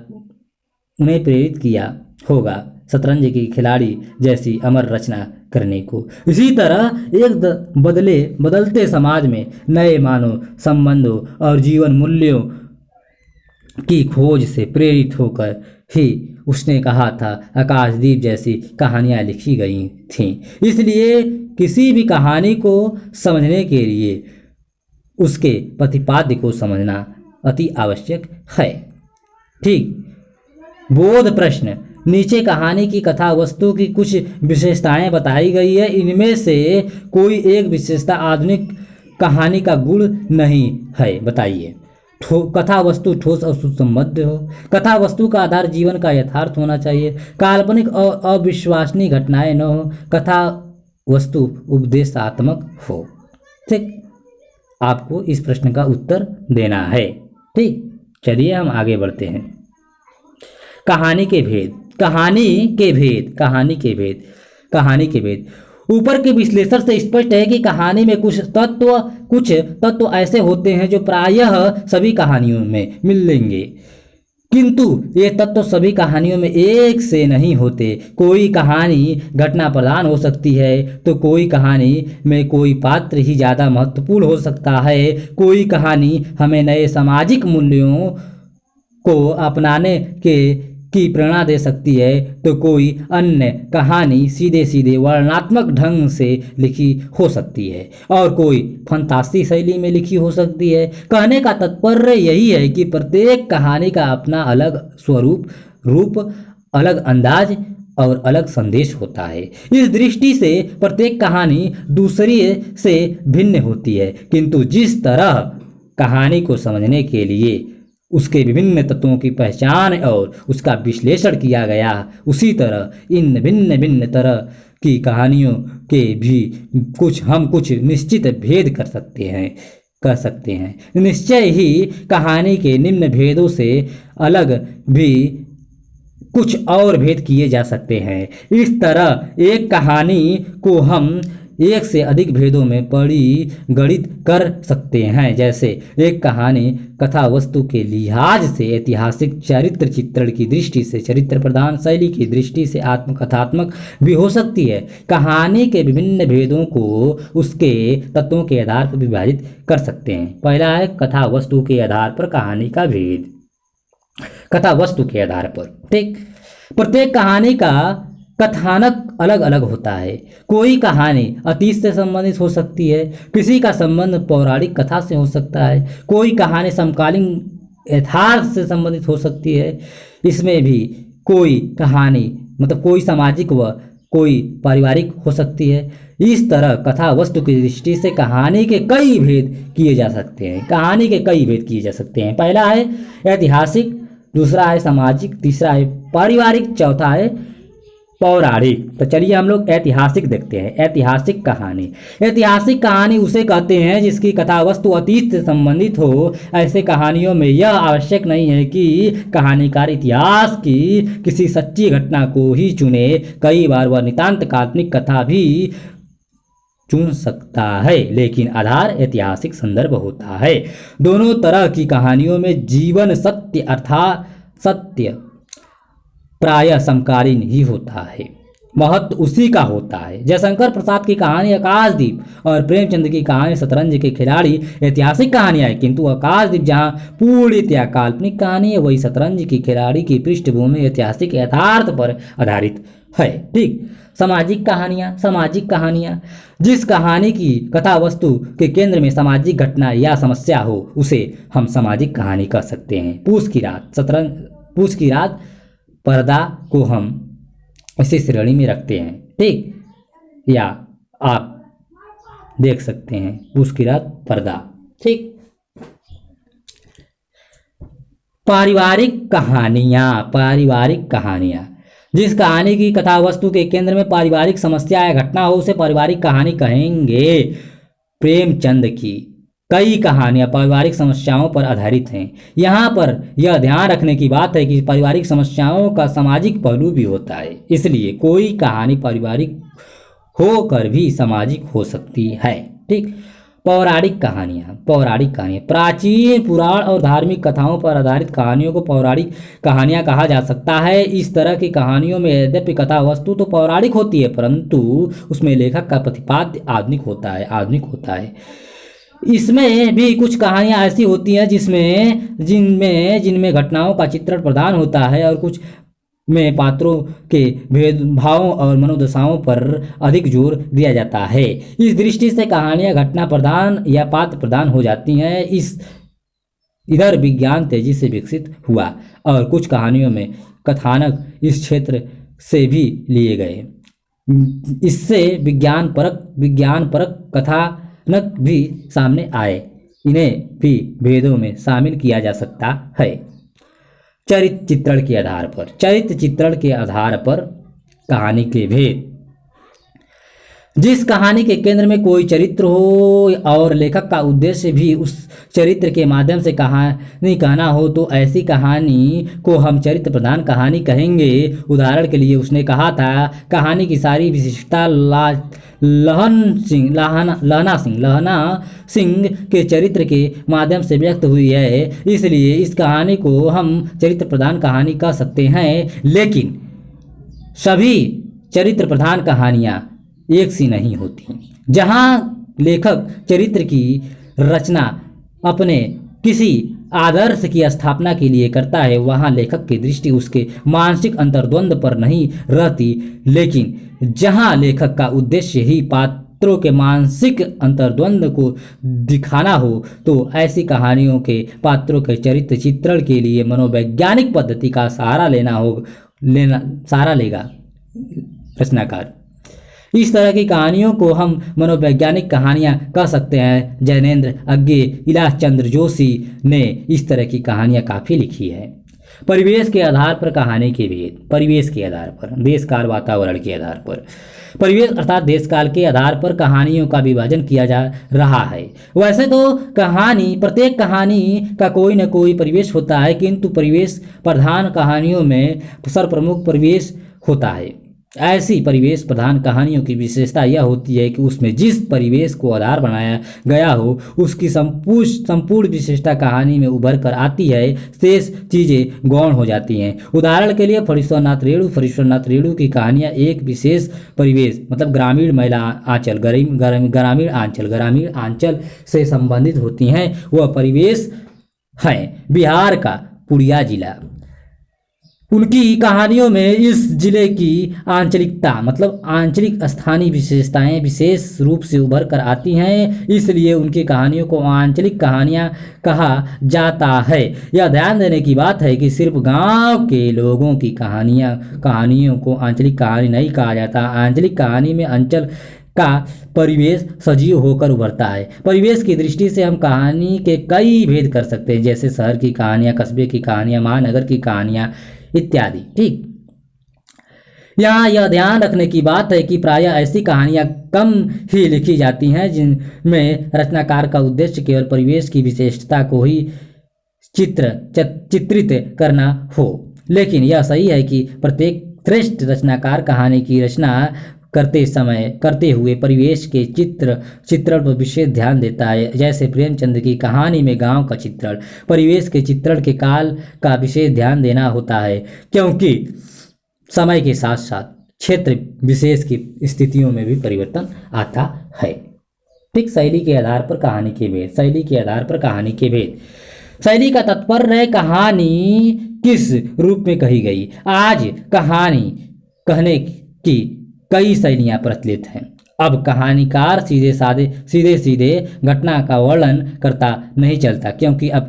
होगा शतरंज की खिलाड़ी जैसी अमर रचना करने को। इसी तरह एक बदलते समाज में नए मानव संबंधों और जीवन मूल्यों की खोज से प्रेरित होकर ही उसने कहा था आकाशदीप जैसी कहानियां लिखी गई थीं। इसलिए किसी भी कहानी को समझने के लिए उसके प्रतिपाद्य को समझना अति आवश्यक है। ठीक। बोध प्रश्न। नीचे कहानी की कथा वस्तु की कुछ विशेषताएं बताई गई है। इनमें से कोई एक विशेषता आधुनिक कहानी का गुण नहीं है, बताइए। कथा वस्तु ठोस और सुसंबद्ध हो। कथा वस्तु का आधार जीवन का यथार्थ होना चाहिए। काल्पनिक और अविश्वसनीय घटनाएं न हो। कथा वस्तु उपदेशात्मक हो। ठीक। आपको इस प्रश्न का उत्तर देना है। ठीक। चलिए हम आगे बढ़ते हैं। कहानी के भेद। कहानी के भेद कहानी के भेद ऊपर के विश्लेषण से स्पष्ट है कि कहानी में कुछ तत्व ऐसे होते हैं जो प्रायः सभी कहानियों में मिलेंगे, किंतु ये तत्व सभी कहानियों में एक से नहीं होते। कोई कहानी घटना प्रधान हो सकती है तो कोई कहानी में कोई पात्र ही ज़्यादा महत्वपूर्ण हो सकता है। कोई कहानी हमें नए सामाजिक मूल्यों को अपनाने की प्रेरणा दे सकती है तो कोई अन्य कहानी सीधे सीधे वर्णनात्मक ढंग से लिखी हो सकती है और कोई फंतासी शैली में लिखी हो सकती है। कहने का तात्पर्य यही है कि प्रत्येक कहानी का अपना अलग रूप, अलग अंदाज और अलग संदेश होता है। इस दृष्टि से प्रत्येक कहानी दूसरी से भिन्न होती है, किंतु जिस तरह कहानी को समझने के लिए उसके विभिन्न तत्वों की पहचान और उसका विश्लेषण किया गया, उसी तरह इन भिन्न भिन्न तरह की कहानियों के भी कुछ निश्चित भेद कर सकते हैं। निश्चय ही कहानी के निम्न भेदों से अलग भी कुछ और भेद किए जा सकते हैं। इस तरह एक कहानी को हम एक से अधिक भेदों में परिगणित कर सकते हैं। जैसे एक कहानी कथा वस्तु के लिहाज से ऐतिहासिक, चरित्र चित्रण की दृष्टि से चरित्र प्रधान, शैली की दृष्टि से आत्मकथात्मक भी हो सकती है। कहानी के विभिन्न भेदों को उसके तत्वों के आधार पर विभाजित कर सकते हैं। पहला है कथा वस्तु के आधार पर कहानी का भेद। कथा वस्तु के आधार पर, ठीक, प्रत्येक कहानी का कथानक अलग अलग होता है। कोई कहानी अतीत से संबंधित हो सकती है, किसी का संबंध पौराणिक कथा से हो सकता है, कोई कहानी समकालीन यथार्थ से संबंधित हो सकती है। इसमें भी कोई कहानी मतलब कोई सामाजिक व कोई पारिवारिक हो सकती है। इस तरह कथा वस्तु की दृष्टि से कहानी के कई भेद किए जा सकते हैं। पहला है ऐतिहासिक, दूसरा है सामाजिक, तीसरा है पारिवारिक, चौथा है पौराणिक। तो चलिए हम लोग ऐतिहासिक देखते हैं। ऐतिहासिक कहानी उसे कहते हैं जिसकी कथा वस्तु अतीत से संबंधित हो। ऐसे कहानियों में यह आवश्यक नहीं है कि कहानीकार इतिहास की किसी सच्ची घटना को ही चुने। कई बार वह नितांत काल्पनिक कथा भी चुन सकता है, लेकिन आधार ऐतिहासिक संदर्भ होता है। दोनों तरह की कहानियों में जीवन सत्य प्रायः समकालीन ही होता है, महत्व उसी का होता है। जयशंकर प्रसाद की कहानी आकाशदीप और प्रेमचंद की कहानी शतरंज के खिलाड़ी ऐतिहासिक कहानियां हैं, किंतु आकाशदीप जहां पूर्णतया काल्पनिक कहानी है, वही शतरंज की खिलाड़ी की पृष्ठभूमि ऐतिहासिक यथार्थ पर आधारित है। ठीक। सामाजिक कहानियां जिस कहानी की कथा वस्तु के केंद्र में सामाजिक घटना या समस्या हो उसे हम सामाजिक कहानी कह सकते हैं। पूस की रात पर्दा को हम इसी श्रेणी में रखते हैं। ठीक, या आप देख सकते हैं पूस की रात पर्दा। ठीक। पारिवारिक कहानियां जिस कहानी की कथा वस्तु के केंद्र में पारिवारिक समस्या या घटना हो उसे पारिवारिक कहानी कहेंगे। प्रेमचंद की कई कहानियां पारिवारिक समस्याओं पर आधारित हैं। यहाँ पर यह ध्यान रखने की बात है कि पारिवारिक समस्याओं का सामाजिक पहलू भी होता है, इसलिए कोई कहानी पारिवारिक होकर भी सामाजिक हो सकती है। ठीक। पौराणिक कहानियाँ प्राचीन पुराण और धार्मिक कथाओं पर आधारित कहानियों को पौराणिक कहानियाँ कहा जा सकता है। इस तरह की कहानियों में यद्यपि कथा वस्तु तो पौराणिक होती है, परंतु उसमें लेखक का प्रतिपाद्य आधुनिक होता है। इसमें भी कुछ कहानियां ऐसी होती हैं जिनमें घटनाओं का चित्रण प्रधान होता है और कुछ में पात्रों के भेदभावों और मनोदशाओं पर अधिक जोर दिया जाता है। इस दृष्टि से कहानियां घटना प्रधान या पात्र प्रधान हो जाती हैं। इधर विज्ञान तेजी से विकसित हुआ और कुछ कहानियों में कथानक इस क्षेत्र से भी लिए गए। इससे विज्ञान परक कथानक भी सामने आए। इन्हें भी भेदों में शामिल किया जा सकता है। चरित्र चित्रण के आधार पर कहानी के भेद। जिस कहानी के केंद्र में कोई चरित्र हो और लेखक का उद्देश्य भी उस चरित्र के माध्यम से कहानी कहना हो तो ऐसी कहानी को हम चरित्र प्रधान कहानी कहेंगे। उदाहरण के लिए उसने कहा था, कहानी की सारी विशिष्टता लहना सिंह के चरित्र के माध्यम से व्यक्त हुई है, इसलिए इस कहानी को हम चरित्र प्रधान कहानी कह सकते हैं। लेकिन सभी चरित्र प्रधान कहानियाँ एक सी नहीं होती। जहाँ लेखक चरित्र की रचना अपने किसी आदर्श की स्थापना के लिए करता है, वहाँ लेखक की दृष्टि उसके मानसिक अंतर्द्वंद पर नहीं रहती। लेकिन जहाँ लेखक का उद्देश्य ही पात्रों के मानसिक अंतर्द्वंद को दिखाना हो, तो ऐसी कहानियों के पात्रों के चरित्र चित्रण के लिए मनोवैज्ञानिक पद्धति का सहारा लेगा रचनाकार। इस तरह की कहानियों को हम मनोवैज्ञानिक कहानियां कह सकते हैं। जैनेन्द्र अज्ञे, इलास चंद्र जोशी ने इस तरह की कहानियां काफ़ी लिखी है। परिवेश के आधार पर कहानी के भेद। परिवेश के आधार पर, देश काल वातावरण के आधार पर, परिवेश अर्थात देश काल के आधार पर कहानियों का विभाजन किया जा रहा है। वैसे तो प्रत्येक कहानी का कोई न कोई परिवेश होता है, किंतु परिवेश प्रधान कहानियों में सर्वप्रमुख परिवेश होता है। ऐसी परिवेश प्रधान कहानियों की विशेषता यह होती है कि उसमें जिस परिवेश को आधार बनाया गया हो, उसकी संपूर्ण विशेषता कहानी में उभर कर आती है, शेष चीज़ें गौण हो जाती हैं। उदाहरण के लिए फणीश्वरनाथ रेणु की कहानियाँ एक विशेष परिवेश मतलब ग्रामीण आंचल से संबंधित होती हैं। वह परिवेश है बिहार का पुड़िया जिला। उनकी कहानियों में इस जिले की आंचलिकता मतलब आंचलिक स्थानीय विशेषताएं विशेष रूप से उभर कर आती हैं, इसलिए उनकी कहानियों को आंचलिक कहानियां कहा जाता है। यह ध्यान देने की बात है कि सिर्फ गांव के लोगों की कहानियों को आंचलिक कहानी नहीं कहा जाता। आंचलिक कहानी में अंचल का परिवेश सजीव होकर उभरता है। परिवेश की दृष्टि से हम कहानी के कई भेद कर सकते हैं, जैसे शहर की कहानियाँ, कस्बे की कहानियाँ, महानगर की कहानियाँ इत्यादि। ठीक, यहाँ यह ध्यान रखने की बात है कि प्रायः ऐसी कहानियाँ कम ही लिखी जाती हैं जिनमें रचनाकार का उद्देश्य केवल परिवेश की विशेषता को ही चित्रित करना हो। लेकिन यह सही है कि प्रत्येक श्रेष्ठ रचनाकार कहानी की रचना करते हुए परिवेश के चित्रण पर विशेष ध्यान देता है। जैसे प्रेमचंद की कहानी में गांव का चित्रण, परिवेश के चित्रण के काल का विशेष ध्यान देना होता है, क्योंकि समय के साथ साथ क्षेत्र विशेष की स्थितियों में भी परिवर्तन आता है। ठीक, शैली के आधार पर कहानी के भेद। शैली के आधार पर कहानी के भेद। शैली का तात्पर्य है कहानी किस रूप में कही गई। आज कहानी कहने की कई शैलियाँ प्रचलित हैं। अब कहानीकार सीधे घटना का वर्णन करता नहीं चलता, क्योंकि अब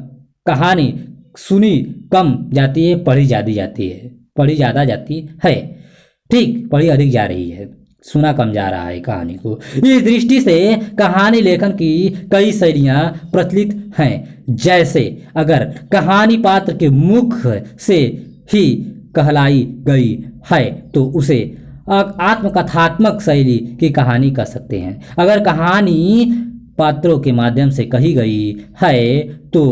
कहानी सुनी कम जाती है, पढ़ी ज़्यादा जाती है। ठीक, पढ़ी अधिक जा रही है, सुना कम जा रहा है कहानी को। इस दृष्टि से कहानी लेखन की कई शैलियाँ प्रचलित हैं। जैसे अगर कहानी पात्र के मुख से ही कहलाई गई है तो उसे आत्मकथात्मक शैली की कहानी कह सकते हैं। अगर कहानी पात्रों के माध्यम से कही गई है तो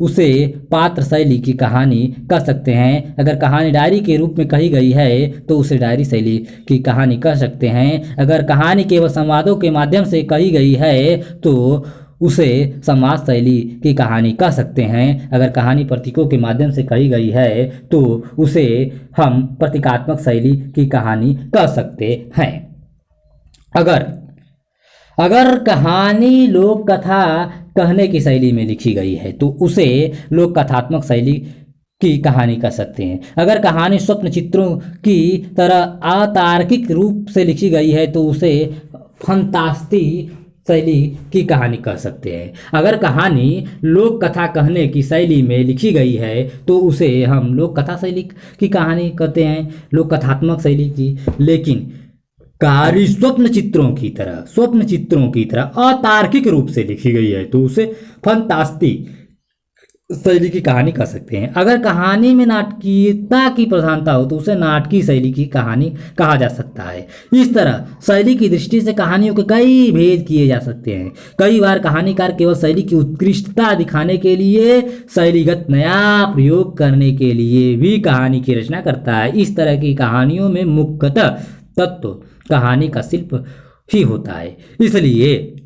उसे पात्र शैली की कहानी कह सकते हैं। अगर कहानी डायरी के रूप में कही गई है तो उसे डायरी शैली की कहानी कह सकते हैं। अगर कहानी केवल संवादों के माध्यम से कही गई है तो उसे संवाद शैली की कहानी कह सकते हैं। अगर कहानी प्रतीकों के माध्यम से कही गई है तो उसे हम प्रतीकात्मक शैली की कहानी कह सकते हैं। अगर कहानी लोक कथा कहने की शैली में लिखी गई है तो उसे लोक कथात्मक शैली की कहानी कह सकते हैं। अगर कहानी स्वप्न चित्रों की तरह अतार्किक रूप से लिखी गई है तो उसे फंतास्ती शैली की कहानी कह सकते हैं। अगर कहानी लोक कथा कहने की शैली में लिखी गई है तो उसे हम लोक कथा शैली की कहानी कहते हैं, लोक कथात्मक शैली की। लेकिन कहानी स्वप्न चित्रों की तरह अतार्किक रूप से लिखी गई है तो उसे फंतास्ती शैली की कहानी कह सकते हैं। अगर कहानी में नाटकीयता की प्रधानता हो तो उसे नाटकीय शैली की कहानी कहा जा सकता है। इस तरह शैली की दृष्टि से कहानियों के कई भेद किए जा सकते हैं। कई बार कहानीकार केवल शैली की उत्कृष्टता दिखाने के लिए, शैलीगत नया प्रयोग करने के लिए भी कहानी की रचना करता है। इस तरह की कहानियों में मुख्यतः तत्व कहानी का शिल्प ही होता है। इसलिए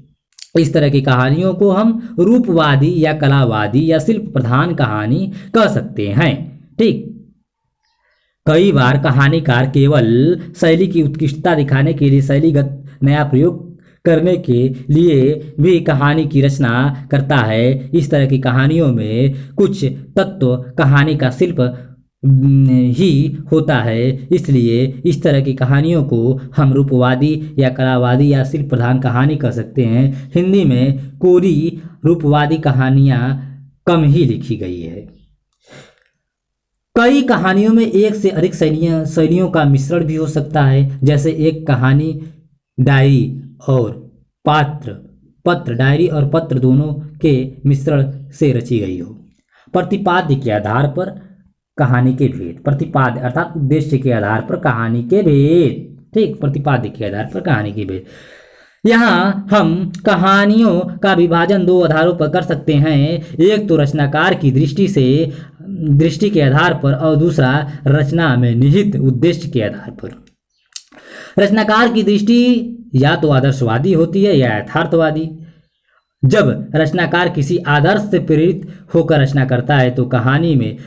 इस तरह की कहानियों को हम रूपवादी या कलावादी या शिल्प प्रधान कहानी कह सकते हैं। ठीक, कई बार कहानीकार केवल शैली की उत्कृष्टता दिखाने के लिए, शैलीगत नया प्रयोग करने के लिए भी कहानी की रचना करता है। इस तरह की कहानियों में कुछ तत्व कहानी का शिल्प ही होता है। इसलिए इस तरह की कहानियों को हम रूपवादी या कलावादी या शिल्प प्रधान कहानी कह सकते हैं। हिंदी में कोरी रूपवादी कहानियां कम ही लिखी गई है। कई कहानियों में एक से अधिक शैलियों का मिश्रण भी हो सकता है, जैसे एक कहानी डायरी और पत्र डायरी और पत्र दोनों के मिश्रण से रची गई हो। प्रतिपाद्य के आधार पर कहानी के भेद, प्रतिपाद्य अर्थात उद्देश्य के आधार पर कहानी के भेद। ठीक, प्रतिपाद्य के आधार पर कहानी के भेद। यहाँ हम कहानियों का विभाजन दो आधारों पर कर सकते हैं। एक तो रचनाकार की दृष्टि के आधार पर और दूसरा रचना में निहित उद्देश्य के आधार पर। रचनाकार की दृष्टि या तो आदर्शवादी होती है या यथार्थवादी। जब रचनाकार किसी आदर्श से प्रेरित होकर रचना करता है तो कहानी में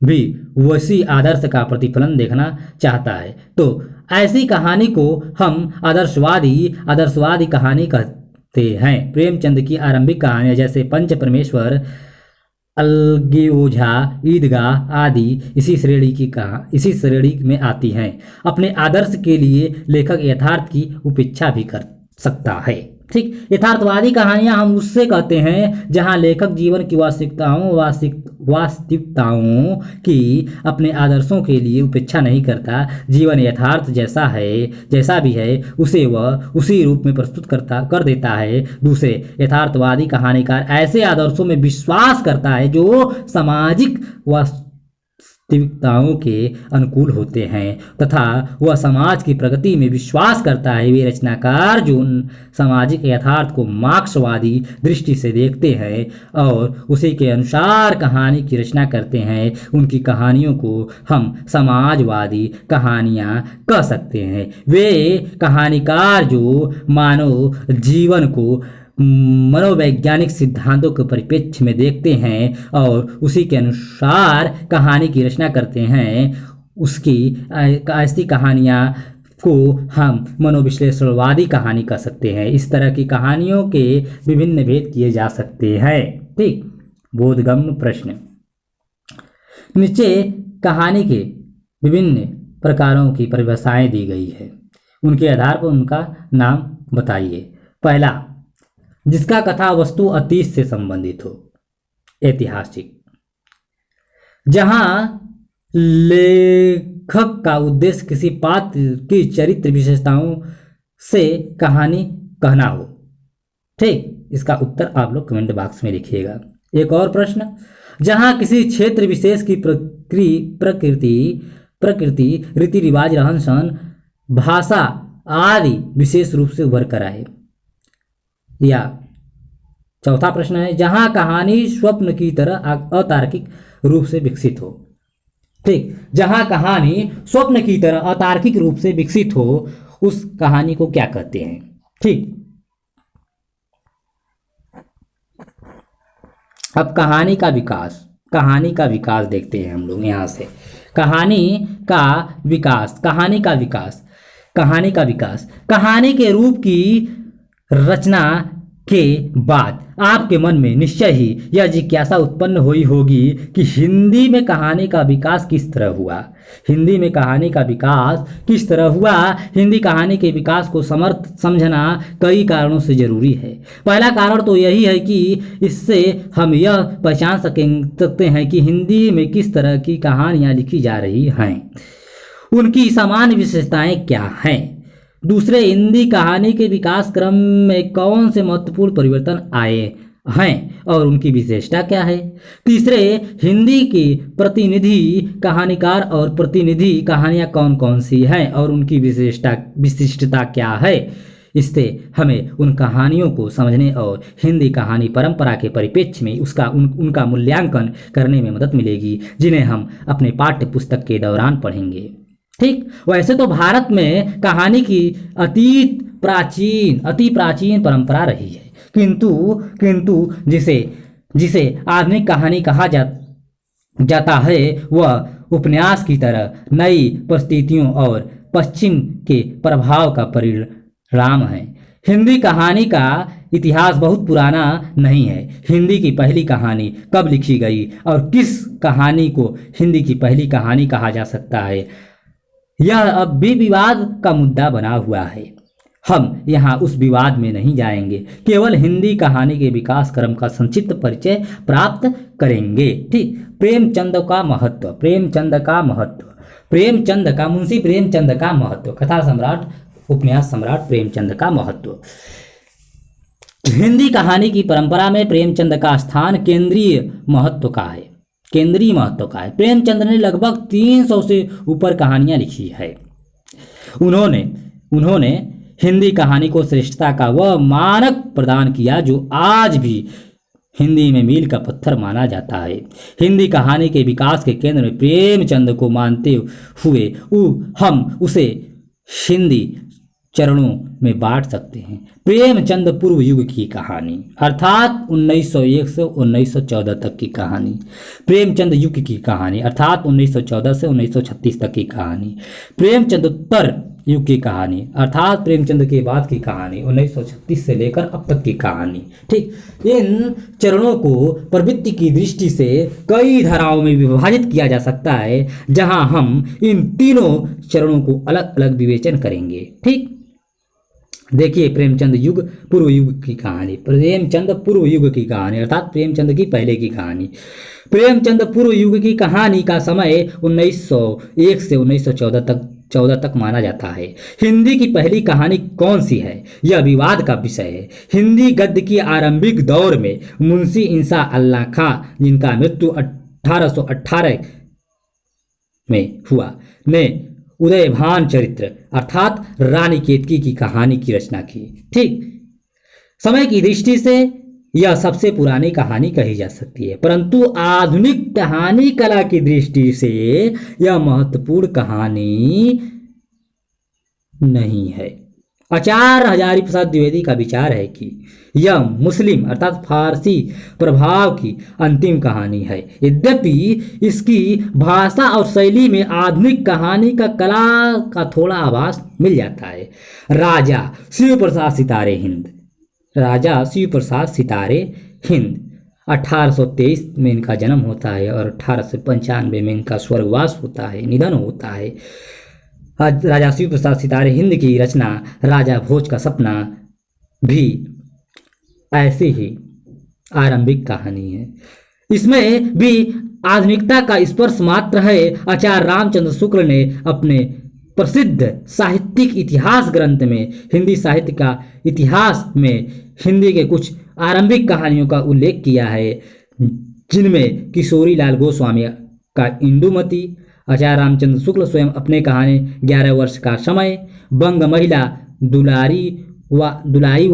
भी वैसी आदर्श का प्रतिफलन देखना चाहता है, तो ऐसी कहानी को हम आदर्शवादी कहानी कहते हैं। प्रेमचंद की आरंभिक कहानियां जैसे पंच परमेश्वर, अलगे ओझा, ईदगाह आदि इसी श्रेणी में आती हैं। अपने आदर्श के लिए लेखक यथार्थ की उपेक्षा भी कर सकता है। ठीक, यथार्थवादी कहानियां हम उससे कहते हैं जहां लेखक जीवन की वास्तविकताओं की अपने आदर्शों के लिए उपेक्षा नहीं करता। जीवन यथार्थ जैसा भी है उसे वह उसी रूप में प्रस्तुत कर देता है। दूसरे यथार्थवादी कहानीकार ऐसे आदर्शों में विश्वास करता है जो सामाजिक वास्तविकताओं के अनुकूल होते हैं तथा वह समाज की प्रगति में विश्वास करता है। वे रचनाकार जो सामाजिक यथार्थ को मार्क्सवादी दृष्टि से देखते हैं और उसी के अनुसार कहानी की रचना करते हैं, उनकी कहानियों को हम समाजवादी कहानियां कह सकते हैं। वे कहानीकार जो मानव जीवन को मनोवैज्ञानिक सिद्धांतों के परिप्रेक्ष्य में देखते हैं और उसी के अनुसार कहानी की रचना करते हैं, ऐसी कहानियां को हम मनोविश्लेषणवादी कहानी कह सकते हैं। इस तरह की कहानियों के विभिन्न भेद किए जा सकते हैं। ठीक, बोधगम्य प्रश्न। नीचे कहानी के विभिन्न प्रकारों की परिभाषाएं दी गई है, उनके आधार पर उनका नाम बताइए। पहला, जिसका कथा वस्तु अतीत से संबंधित हो, ऐतिहासिक। जहां लेखक का उद्देश्य किसी पात्र की चरित्र विशेषताओं से कहानी कहना हो। ठीक, इसका उत्तर आप लोग कमेंट बॉक्स में लिखिएगा। एक और प्रश्न, जहां किसी क्षेत्र विशेष की प्रकृति रीति रिवाज, रहन सहन, भाषा आदि विशेष रूप से उभर कर आए। या चौथा प्रश्न है, जहां कहानी स्वप्न की तरह अतार्किक रूप से विकसित हो। ठीक, जहां कहानी स्वप्न की तरह अतार्किक रूप से विकसित हो, उस कहानी को क्या कहते हैं। ठीक, अब कहानी का विकास देखते हैं हम लोग यहाँ से। कहानी के रूप की रचना के बाद आपके मन में निश्चय ही यह जिज्ञासा उत्पन्न हुई होगी कि हिंदी में कहानी का विकास किस तरह हुआ। हिंदी कहानी के विकास को समझना कई कारणों से जरूरी है। पहला कारण तो यही है कि इससे हम यह पहचान सकते हैं कि हिंदी में किस तरह की कहानियाँ लिखी जा रही हैं, उनकी सामान्य विशेषताएं क्या हैं। दूसरे, हिंदी कहानी के विकास क्रम में कौन से महत्वपूर्ण परिवर्तन आए हैं और उनकी विशेषता क्या है। तीसरे, हिंदी के प्रतिनिधि कहानीकार और प्रतिनिधि कहानियाँ कौन कौन सी हैं और उनकी विशिष्टता क्या है। इससे हमें उन कहानियों को समझने और हिंदी कहानी परंपरा के परिप्रेक्ष्य में उनका मूल्यांकन करने में मदद मिलेगी, जिन्हें हम अपने पाठ्य पुस्तक के दौरान पढ़ेंगे। ठीक, वैसे तो भारत में कहानी की अति प्राचीन परंपरा रही है, किंतु जिसे आधुनिक कहानी कहा जाता है वह उपन्यास की तरह नई परिस्थितियों और पश्चिम के प्रभाव का परिणाम है। हिंदी कहानी का इतिहास बहुत पुराना नहीं है। हिंदी की पहली कहानी कब लिखी गई और किस कहानी को हिंदी की पहली कहानी कहा जा सकता है, यह अब भी विवाद का मुद्दा बना हुआ है। हम यहाँ उस विवाद में नहीं जाएंगे, केवल हिंदी कहानी के विकास क्रम का संक्षिप्त परिचय प्राप्त करेंगे। ठीक, प्रेमचंद का महत्व। मुंशी प्रेमचंद का महत्व। कथा सम्राट, उपन्यास सम्राट प्रेमचंद का महत्व। हिंदी कहानी की परंपरा में प्रेमचंद का स्थान केंद्रीय महत्व का है। प्रेमचंद ने लगभग 300 से ऊपर कहानियां लिखी है। उन्होंने हिंदी कहानी को श्रेष्ठता का वह मानक प्रदान किया जो आज भी हिंदी में मील का पत्थर माना जाता है। हिंदी कहानी के विकास के केंद्र में प्रेमचंद को मानते हुए हम उसे हिंदी चरणों में बांट सकते हैं। प्रेमचंद पूर्व युग की कहानी अर्थात 1901 से 1914 तक की कहानी। प्रेमचंद युग की कहानी अर्थात 1914 से 1936 तक की कहानी। प्रेमचंद उत्तर युग की कहानी अर्थात प्रेमचंद के बाद की कहानी 1936 से लेकर अब तक की कहानी। ठीक, इन चरणों को प्रवृत्ति की दृष्टि से कई धाराओं में विभाजित किया जा सकता है, जहां हम इन तीनों चरणों को अलग अलग विवेचन करेंगे। ठीक, देखिए प्रेमचंद पूर्व युग की कहानी। प्रेमचंद पूर्व युग की कहानी अर्थात प्रेमचंद की पहले की कहानी। प्रेमचंद पूर्व युग की कहानी का समय 1901 से 1914 तक माना जाता है। हिंदी की पहली कहानी कौन सी है, यह विवाद का विषय है। हिंदी गद्य की आरंभिक दौर में मुंशी इंसा अल्लाह खां, जिनका मृत्यु 1818 में हुआ, ने उदयभान चरित्र अर्थात रानी केतकी की कहानी की रचना की। ठीक, समय की दृष्टि से यह सबसे पुरानी कहानी कही जा सकती है, परंतु आधुनिक कहानी कला की दृष्टि से यह महत्वपूर्ण कहानी नहीं है। आचार्य हजारी प्रसाद द्विवेदी का विचार है कि यह मुस्लिम अर्थात फारसी प्रभाव की अंतिम कहानी है। यद्यपि इसकी भाषा और शैली में आधुनिक कहानी का कला का थोड़ा आभास मिल जाता है। राजा शिव प्रसाद सितारे हिंद 1823 में इनका जन्म होता है और 1895 में इनका निधन होता है। राजा शिव प्रसाद सितारे हिंद की रचना राजा भोज का सपना भी ऐसी ही आरंभिक कहानी है। इसमें भी आधुनिकता का स्पर्श मात्र है। आचार्य रामचंद्र शुक्ल ने अपने प्रसिद्ध साहित्यिक इतिहास ग्रंथ में हिंदी साहित्य का इतिहास में हिंदी के कुछ आरंभिक कहानियों का उल्लेख किया है, जिनमें किशोरी लाल गोस्वामी का इंदुमती, आचार्य रामचंद्र शुक्ल स्वयं अपने कहानी 11 वर्ष का समय, बंग महिला दुलाई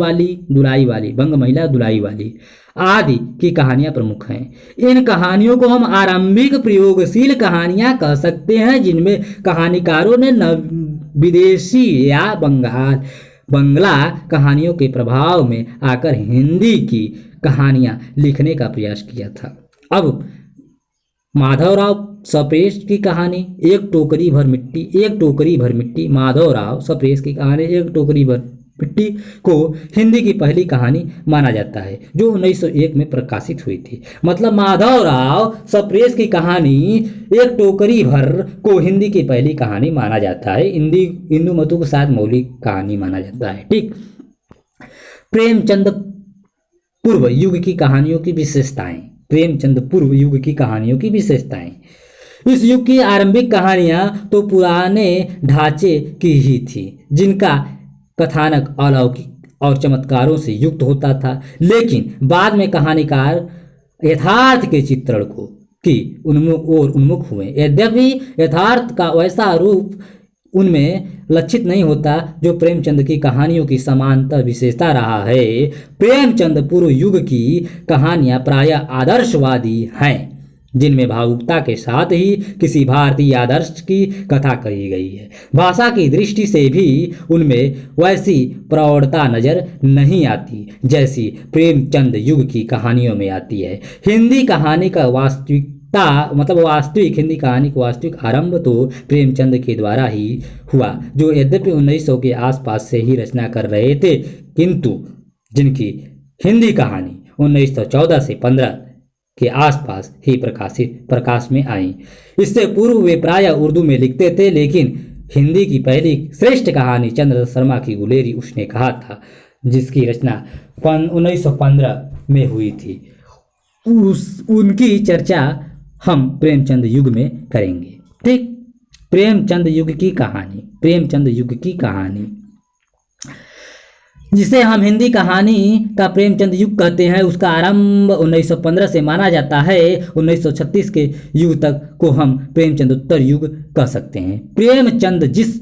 वाली आदि की कहानियां प्रमुख हैं। इन कहानियों को हम आरंभिक प्रयोगशील कहानियां कह सकते हैं, जिनमें कहानीकारों ने विदेशी या बंगला कहानियों के प्रभाव में आकर हिंदी की कहानियां लिखने का प्रयास किया था। अब माधवराव सप्रेस की कहानी एक टोकरी भर मिट्टी, माधवराव सप्रेस की कहानी एक टोकरी भर मिट्टी को हिंदी की पहली कहानी माना जाता है, जो 1901 में प्रकाशित हुई थी। मतलब माधवराव सप्रेस की कहानी एक टोकरी भर को हिंदी की पहली कहानी माना जाता है। इंदुमती को साथ मौलिक कहानी माना जाता है। ठीक, प्रेमचंद पूर्व युग की कहानियों की विशेषताएं। इस युग की आरंभिक कहानियां तो पुराने ढांचे की ही थी, जिनका कथानक और चमत्कारों से युक्त होता था, लेकिन बाद में कहानीकार यथार्थ के चित्रण को की उन्मुख हुए। यद्यपि यथार्थ का वैसा रूप उनमें लक्षित नहीं होता जो प्रेमचंद की कहानियों की समांतर विशेषता रहा है। प्रेमचंद पूर्व युग की कहानियां प्रायः आदर्शवादी हैं, जिनमें भावुकता के साथ ही किसी भारतीय आदर्श की कथा कही गई है। भाषा की दृष्टि से भी उनमें वैसी प्रौढ़ता नजर नहीं आती जैसी प्रेमचंद युग की कहानियों में आती है। हिंदी कहानी का वास्तविक हिंदी कहानी का वास्तविक आरंभ तो प्रेमचंद के द्वारा ही हुआ, जो यद्यपि 1900 के आसपास से ही रचना कर रहे थे, किंतु जिनकी हिंदी कहानी 1914 से 15 के आसपास ही प्रकाश में आई। इससे पूर्व वे प्रायः उर्दू में लिखते थे, लेकिन हिंदी की पहली श्रेष्ठ कहानी चंद्रधर शर्मा की गुलेरी उसने कहा था, जिसकी रचना 1915 में हुई थी। उनकी चर्चा हम प्रेमचंद युग में करेंगे। ठीक, प्रेमचंद युग की कहानी जिसे हम हिंदी कहानी का प्रेमचंद युग कहते हैं, उसका आरंभ 1915 से माना जाता है। 1936 के युग तक को हम प्रेमचंदोत्तर युग कह सकते हैं। प्रेमचंद जिस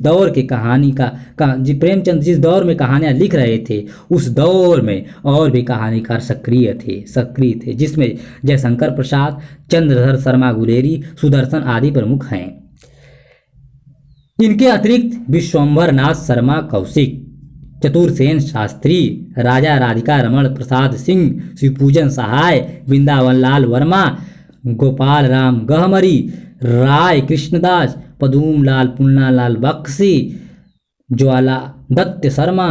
दौर में कहानियां लिख रहे थे, उस दौर में और भी कहानीकार सक्रिय थे, जिसमें जयशंकर प्रसाद, चंद्रधर शर्मा गुलेरी, सुदर्शन आदि प्रमुख हैं। इनके अतिरिक्त विश्वंभर नाथ शर्मा कौशिक, चतुरसेन शास्त्री, राजा राधिका रमण प्रसाद सिंह, शिवपूजन सहाय, वृंदावन लाल वर्मा, गोपाल राम गहमरी, राय कृष्णदास, पदूम लाल पुन्नालाल बख्शी, ज्वाला दत्त शर्मा,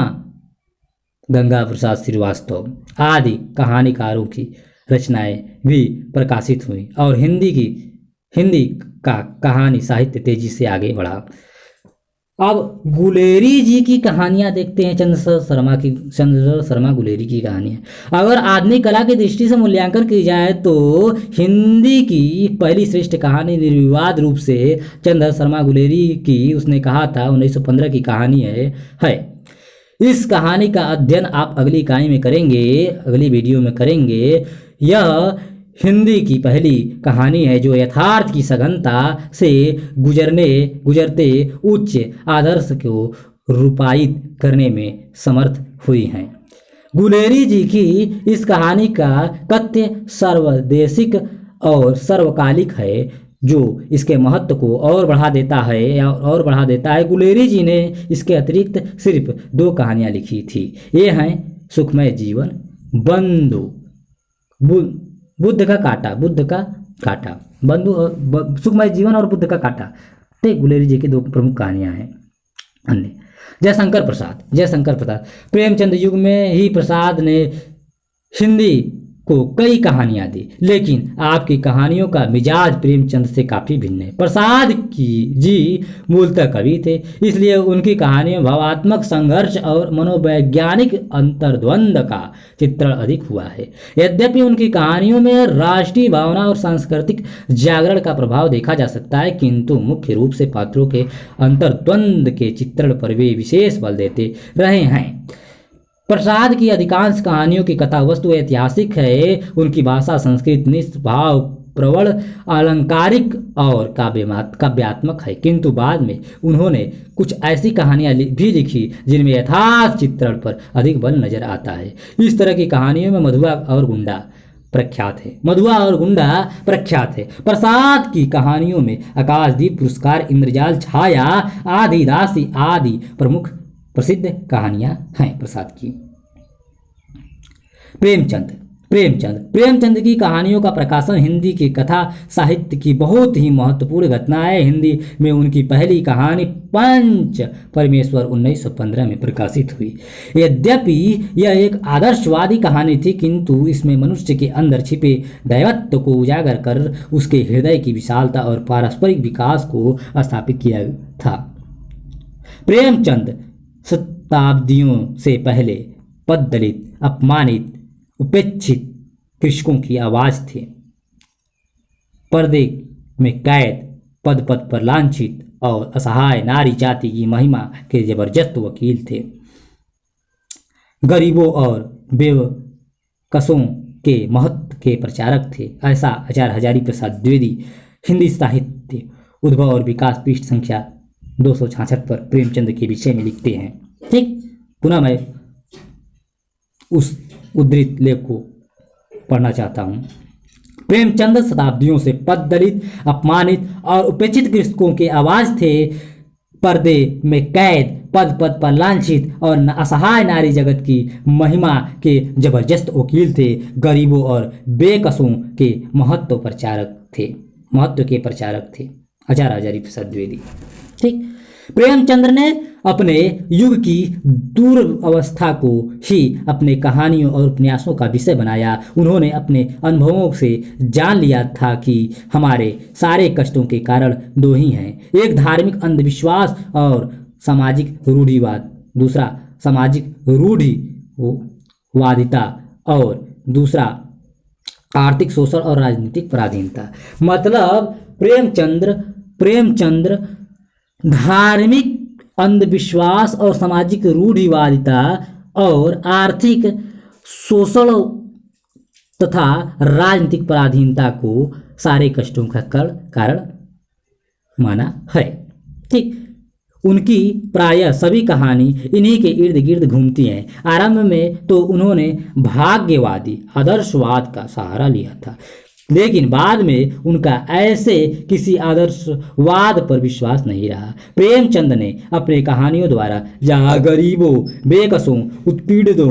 गंगा प्रसाद श्रीवास्तव आदि कहानीकारों की रचनाएं भी प्रकाशित हुई और हिंदी का कहानी साहित्य तेजी से आगे बढ़ा। अब गुलेरी जी की कहानियां देखते हैं। चंद्रधर शर्मा गुलेरी की कहानियां अगर आधुनिक कला की दृष्टि से मूल्यांकन की जाए तो हिंदी की पहली श्रेष्ठ कहानी निर्विवाद रूप से चंद्रधर शर्मा गुलेरी की, उसने कहा था 1915 की कहानी है। इस कहानी का अध्ययन आप अगली वीडियो में करेंगे। यह हिंदी की पहली कहानी है जो यथार्थ की सघनता से गुजरते उच्च आदर्श को रूपायित करने में समर्थ हुई हैं। गुलेरी जी की इस कहानी का कथ्य सर्वदेशिक और सर्वकालिक है, जो इसके महत्व को और बढ़ा देता है। गुलेरी जी ने इसके अतिरिक्त सिर्फ 2 कहानियां लिखी थी। ये हैं सुखमय जीवन, बुद्ध का कांटा, सुखमय जीवन और बुद्ध का कांटा। तो गुलेरी जी की 2 प्रमुख कहानियां हैं। अन्य जयशंकर प्रसाद प्रेमचंद युग में ही प्रसाद ने हिंदी को कई कहानियां दी, लेकिन आपकी कहानियों का मिजाज प्रेमचंद से काफी भिन्न है। प्रसाद जी मूलतः कवि थे, इसलिए उनकी कहानियों भावात्मक संघर्ष और मनोवैज्ञानिक अंतर्द्वंद का चित्रण अधिक हुआ है। यद्यपि उनकी कहानियों में राष्ट्रीय भावना और सांस्कृतिक जागरण का प्रभाव देखा जा सकता है, किंतु मुख्य रूप से पात्रों के अंतर्द्वंद के चित्रण पर वे विशेष बल देते रहे हैं। प्रसाद की अधिकांश कहानियों की कथा वस्तु ऐतिहासिक है। उनकी भाषा संस्कृत निष्भाव प्रवण अलंकारिक और काव्यात्मक है, किंतु बाद में उन्होंने कुछ ऐसी कहानियां भी लिखी जिनमें यथार्थ चित्रण पर अधिक बल नजर आता है। इस तरह की कहानियों में मधुआ और गुंडा प्रख्यात है। प्रसाद की कहानियों में आकाशदीप पुरस्कार, इंद्रजाल, छाया, आदि दासी आदि प्रमुख प्रसिद्ध कहानियां हैं प्रसाद की। प्रेमचंद की कहानियों का प्रकाशन हिंदी की कथा साहित्य की बहुत ही महत्वपूर्ण घटना है। हिंदी में उनकी पहली कहानी पंच परमेश्वर 1915 में प्रकाशित हुई। यद्यपि यह एक आदर्शवादी कहानी थी, किंतु इसमें मनुष्य के अंदर छिपे दैवत्व को उजागर कर उसके हृदय की विशालता और पारस्परिक विकास को स्थापित किया था। प्रेमचंद शताब्दियों से पहले पददलित, अपमानित, उपेक्षित कृषकों की आवाज थे। पर्दे में कैद, पद पर लांछित और असहाय नारी जाति की महिमा के जबरदस्त वकील थे। गरीबों और बेवकसों के महत्व के प्रचारक थे। ऐसा आचार्य हजारी प्रसाद द्विवेदी हिंदी साहित्य उद्भव और विकास पृष्ठ संख्या 266 पर प्रेमचंद के विषय में लिखते हैं। ठीक, पुनः मैं उस उद्धृत लेख को पढ़ना चाहता हूँ। प्रेमचंद शताब्दियों से पददलित, अपमानित और उपेक्षित कृषकों के आवाज थे। पर्दे में कैद, पद पद पर लांछित और असहाय नारी जगत की महिमा के जबरदस्त वकील थे। गरीबों और बेकसों के महत्व के प्रचारक थे आचार्य हजारी प्रसाद द्विवेदी। ठीक, प्रेमचंद ने अपने युग की दुर्अवस्था को ही अपने कहानियों और उपन्यासों का विषय बनाया। उन्होंने अपने अनुभवों से जान लिया था कि हमारे सारे कष्टों के कारण दो ही हैं, एक धार्मिक अंधविश्वास और सामाजिक रूढ़िवाद, दूसरा सामाजिक रूढ़िवादिता और दूसरा आर्थिक शोषण और राजनीतिक पराधीनता। मतलब प्रेमचंद्र धार्मिक अंधविश्वास और सामाजिक रूढ़िवादिता और आर्थिक शोषण तथा राजनीतिक पराधीनता को सारे कष्टों का कारण माना है। ठीक, उनकी प्रायः सभी कहानी इन्हीं के इर्द गिर्द घूमती हैं। आरंभ में तो उन्होंने भाग्यवादी आदर्शवाद का सहारा लिया था, लेकिन बाद में उनका ऐसे किसी आदर्शवाद पर विश्वास नहीं रहा। प्रेमचंद ने अपने कहानियों द्वारा जहाँ गरीबों, बेकसों, उत्पीड़ितों,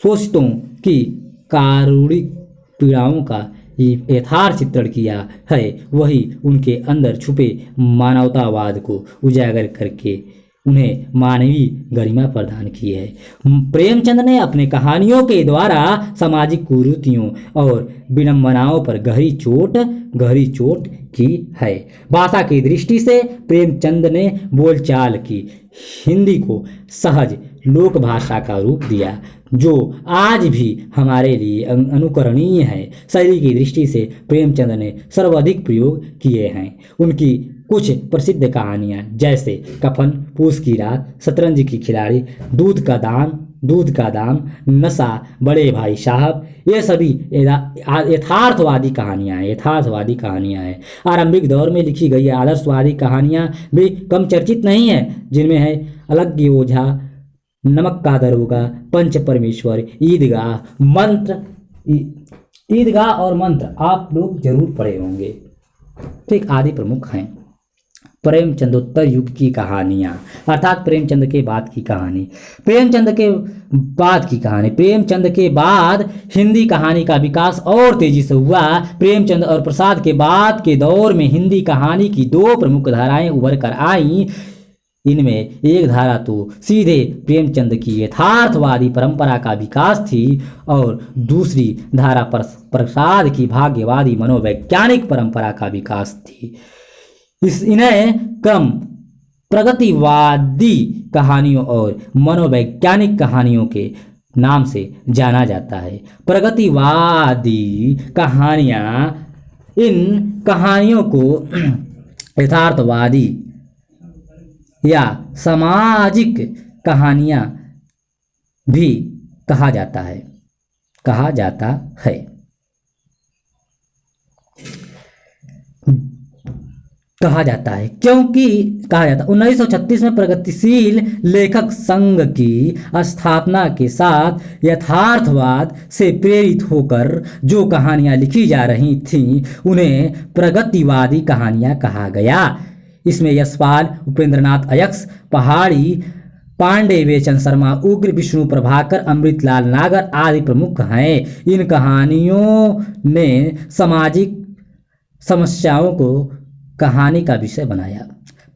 शोषितों की कारुणिक पीड़ाओं का यथार्थ चित्रण किया है, वही उनके अंदर छुपे मानवतावाद को उजागर करके उन्हें मानवीय गरिमा प्रदान की है। प्रेमचंद ने अपने कहानियों के द्वारा सामाजिक कुरीतियों और विडंबनाओं पर गहरी चोट की है। भाषा की दृष्टि से प्रेमचंद ने बोलचाल की हिंदी को सहज लोक भाषा का रूप दिया, जो आज भी हमारे लिए अनुकरणीय है। शैली की दृष्टि से प्रेमचंद ने सर्वाधिक प्रयोग किए हैं। उनकी कुछ प्रसिद्ध कहानियाँ जैसे कफन, पूस की रात, शतरंज की खिलाड़ी, दूध का दाम, नशा, बड़े भाई साहब, ये सभी यथार्थवादी कहानियाँ हैं। आरंभिक दौर में लिखी गई आदर्शवादी कहानियाँ भी कम चर्चित नहीं हैं, जिनमें है अलग ओझा, नमक का दरोगा, पंच परमेश्वर, ईदगाह और मंत्र आप लोग जरूर पढ़े होंगे। ठीक, आदि प्रमुख हैं। प्रेमचंदोत्तर युग की कहानियाँ अर्थात प्रेमचंद के बाद की कहानी। प्रेमचंद के बाद हिंदी कहानी का विकास और तेजी से हुआ। प्रेमचंद और प्रसाद के बाद के दौर में हिंदी कहानी की दो प्रमुख धाराएं उभर कर आईं। इनमें एक धारा तो सीधे प्रेमचंद की यथार्थवादी परंपरा का विकास थी और दूसरी धारा प्रसाद की भाग्यवादी मनोवैज्ञानिक परंपरा का विकास थी। इन्हें क्रम प्रगतिवादी कहानियों और मनोवैज्ञानिक कहानियों के नाम से जाना जाता है। प्रगतिवादी कहानियाँ, इन कहानियों को यथार्थवादी या सामाजिक कहानियाँ भी कहा जाता है क्योंकि 1936 में प्रगतिशील लेखक संघ की स्थापना के साथ यथार्थवाद से प्रेरित होकर जो कहानियां लिखी जा रही थीं उन्हें प्रगतिवादी कहानियां कहा गया। इसमें यशपाल, उपेंद्रनाथ अय्यर, पहाड़ी, पांडे, बेचन शर्मा, उग्र, विष्णु प्रभाकर, अमृतलाल नागर आदि प्रमुख हैं। इन कहानियों ने सामाजिक समस्याओं को कहानी का विषय बनाया।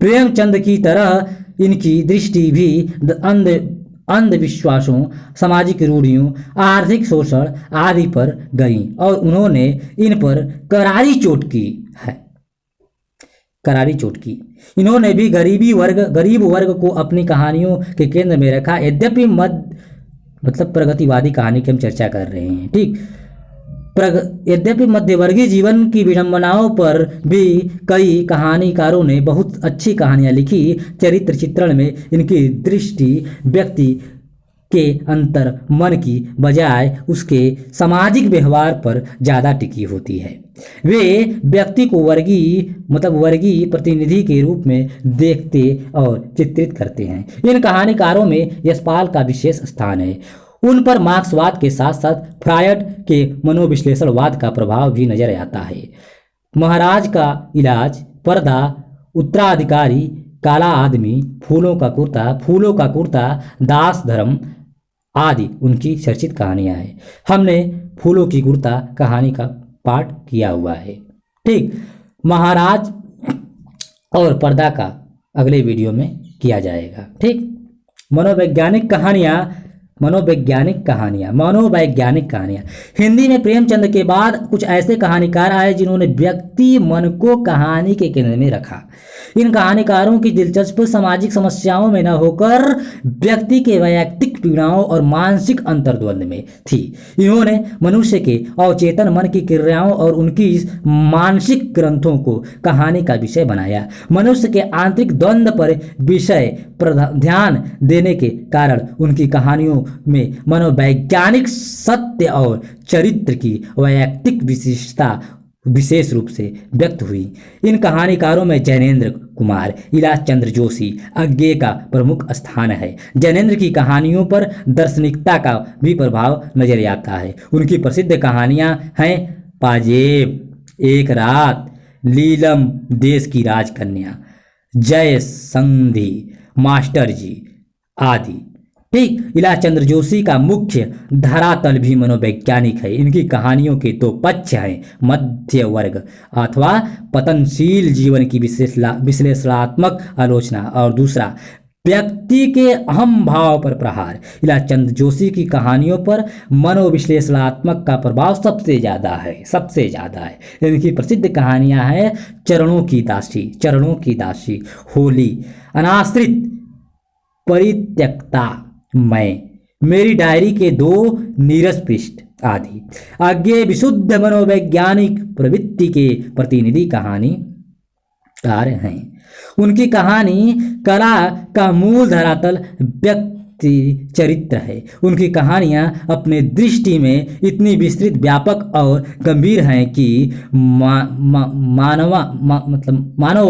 प्रेमचंद की तरह इनकी दृष्टि भी अंधविश्वासों, सामाजिक रूढ़ियों, आर्थिक शोषण आदि पर गई और उन्होंने इन पर करारी चोट की। इन्होंने भी गरीब वर्ग को अपनी कहानियों के केंद्र में रखा। यद्यपि मतलब प्रगतिवादी कहानी की हम चर्चा कर रहे हैं। ठीक, यद्यपि मध्यवर्गीय जीवन की विडंबनाओं पर भी कई कहानीकारों ने बहुत अच्छी कहानियां लिखी। चरित्र चित्रण में इनकी दृष्टि व्यक्ति के अंतर मन की बजाय उसके सामाजिक व्यवहार पर ज़्यादा टिकी होती है। वे व्यक्ति को वर्गीय प्रतिनिधि के रूप में देखते और चित्रित करते हैं। इन कहानीकारों में यशपाल का विशेष स्थान है। उन पर मार्क्सवाद के साथ साथ फ्रायड के मनोविश्लेषणवाद का प्रभाव भी नजर आता है। महाराज का इलाज, पर्दा, उत्तराधिकारी, काला आदमी, फूलों का कुर्ता, दास धर्म आदि उनकी चर्चित कहानियां हैं। हमने फूलों की कुर्ता कहानी का पाठ किया हुआ है। ठीक, महाराज और पर्दा का अगले वीडियो में किया जाएगा। ठीक, मनोवैज्ञानिक कहानियां। हिंदी में प्रेमचंद के बाद कुछ ऐसे कहानीकार आए जिन्होंने व्यक्ति मन को कहानी के केंद्र में रखा। इन कहानीकारों की दिलचस्पी सामाजिक समस्याओं में न होकर व्यक्ति के वैयक्तिक पीड़ाओं और मानसिक अंतर्द्वंद में थी। इन्होंने मनुष्य के अवचेतन मन की क्रियाओं और उनकी मानसिक ग्रंथों को कहानी का विषय बनाया। मनुष्य के आंतरिक द्वंद्व पर विषय ध्यान देने के कारण उनकी कहानियों में मनोवैज्ञानिक सत्य और चरित्र की वैयक्तिक विशिष्टता विशेष रूप से व्यक्त हुई। इन कहानीकारों में जैनेन्द्र कुमार, इलाज चंद्र जोशी, अज्ञे का प्रमुख स्थान है। जैनेन्द्र की कहानियों पर दार्शनिकता का भी प्रभाव नजर आता है। उनकी प्रसिद्ध कहानियां हैं पाजेब, एक रात, लीलम, देश की राजकन्या, जय संधि, मास्टर जी आदि। ठीक, इलाज चंद्र जोशी का मुख्य धरातल भी मनोवैज्ञानिक है। इनकी कहानियों के दो पक्ष हैं, मध्य वर्ग अथवा पतनशील जीवन की विश्लेषणात्मक आलोचना और दूसरा व्यक्ति के अहम भाव पर प्रहार। इलाज चंद्र जोशी की कहानियों पर मनोविश्लेषणात्मक का प्रभाव सबसे ज़्यादा है। इनकी प्रसिद्ध कहानियां हैं चरणों की दासी, होली, अनाश्रित, परित्यक्ता, मैं, मेरी डायरी के 2 नीरस पृष्ठ आदि। आगे विशुद्ध मनोवैज्ञानिक प्रवृत्ति के प्रतिनिधि कहानीकार हैं। उनकी कहानी कला का मूल धरातल व्यक्ति चरित्र है। उनकी कहानियां अपने दृष्टि में इतनी विस्तृत, व्यापक और गंभीर हैं कि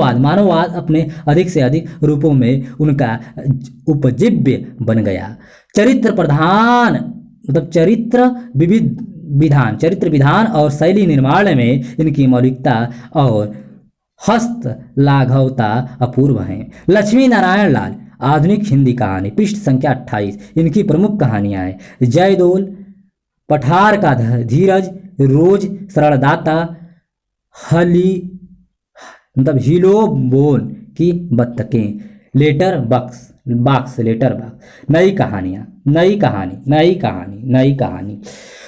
मानववाद अपने अधिक से अधिक रूपों में उनका उपजीव्य बन गया। चरित्र विधान और शैली निर्माण में इनकी मौलिकता और हस्तलाघवता अपूर्व है। लक्ष्मी नारायण लाल, आधुनिक हिंदी कहानी, पृष्ठ संख्या 28। इनकी प्रमुख कहानियां हैं जयदोल, पठार का धीरज, रोज, सरलदाता, हिलोबोन की बत्तखें, लेटर बॉक्स, नई कहानी।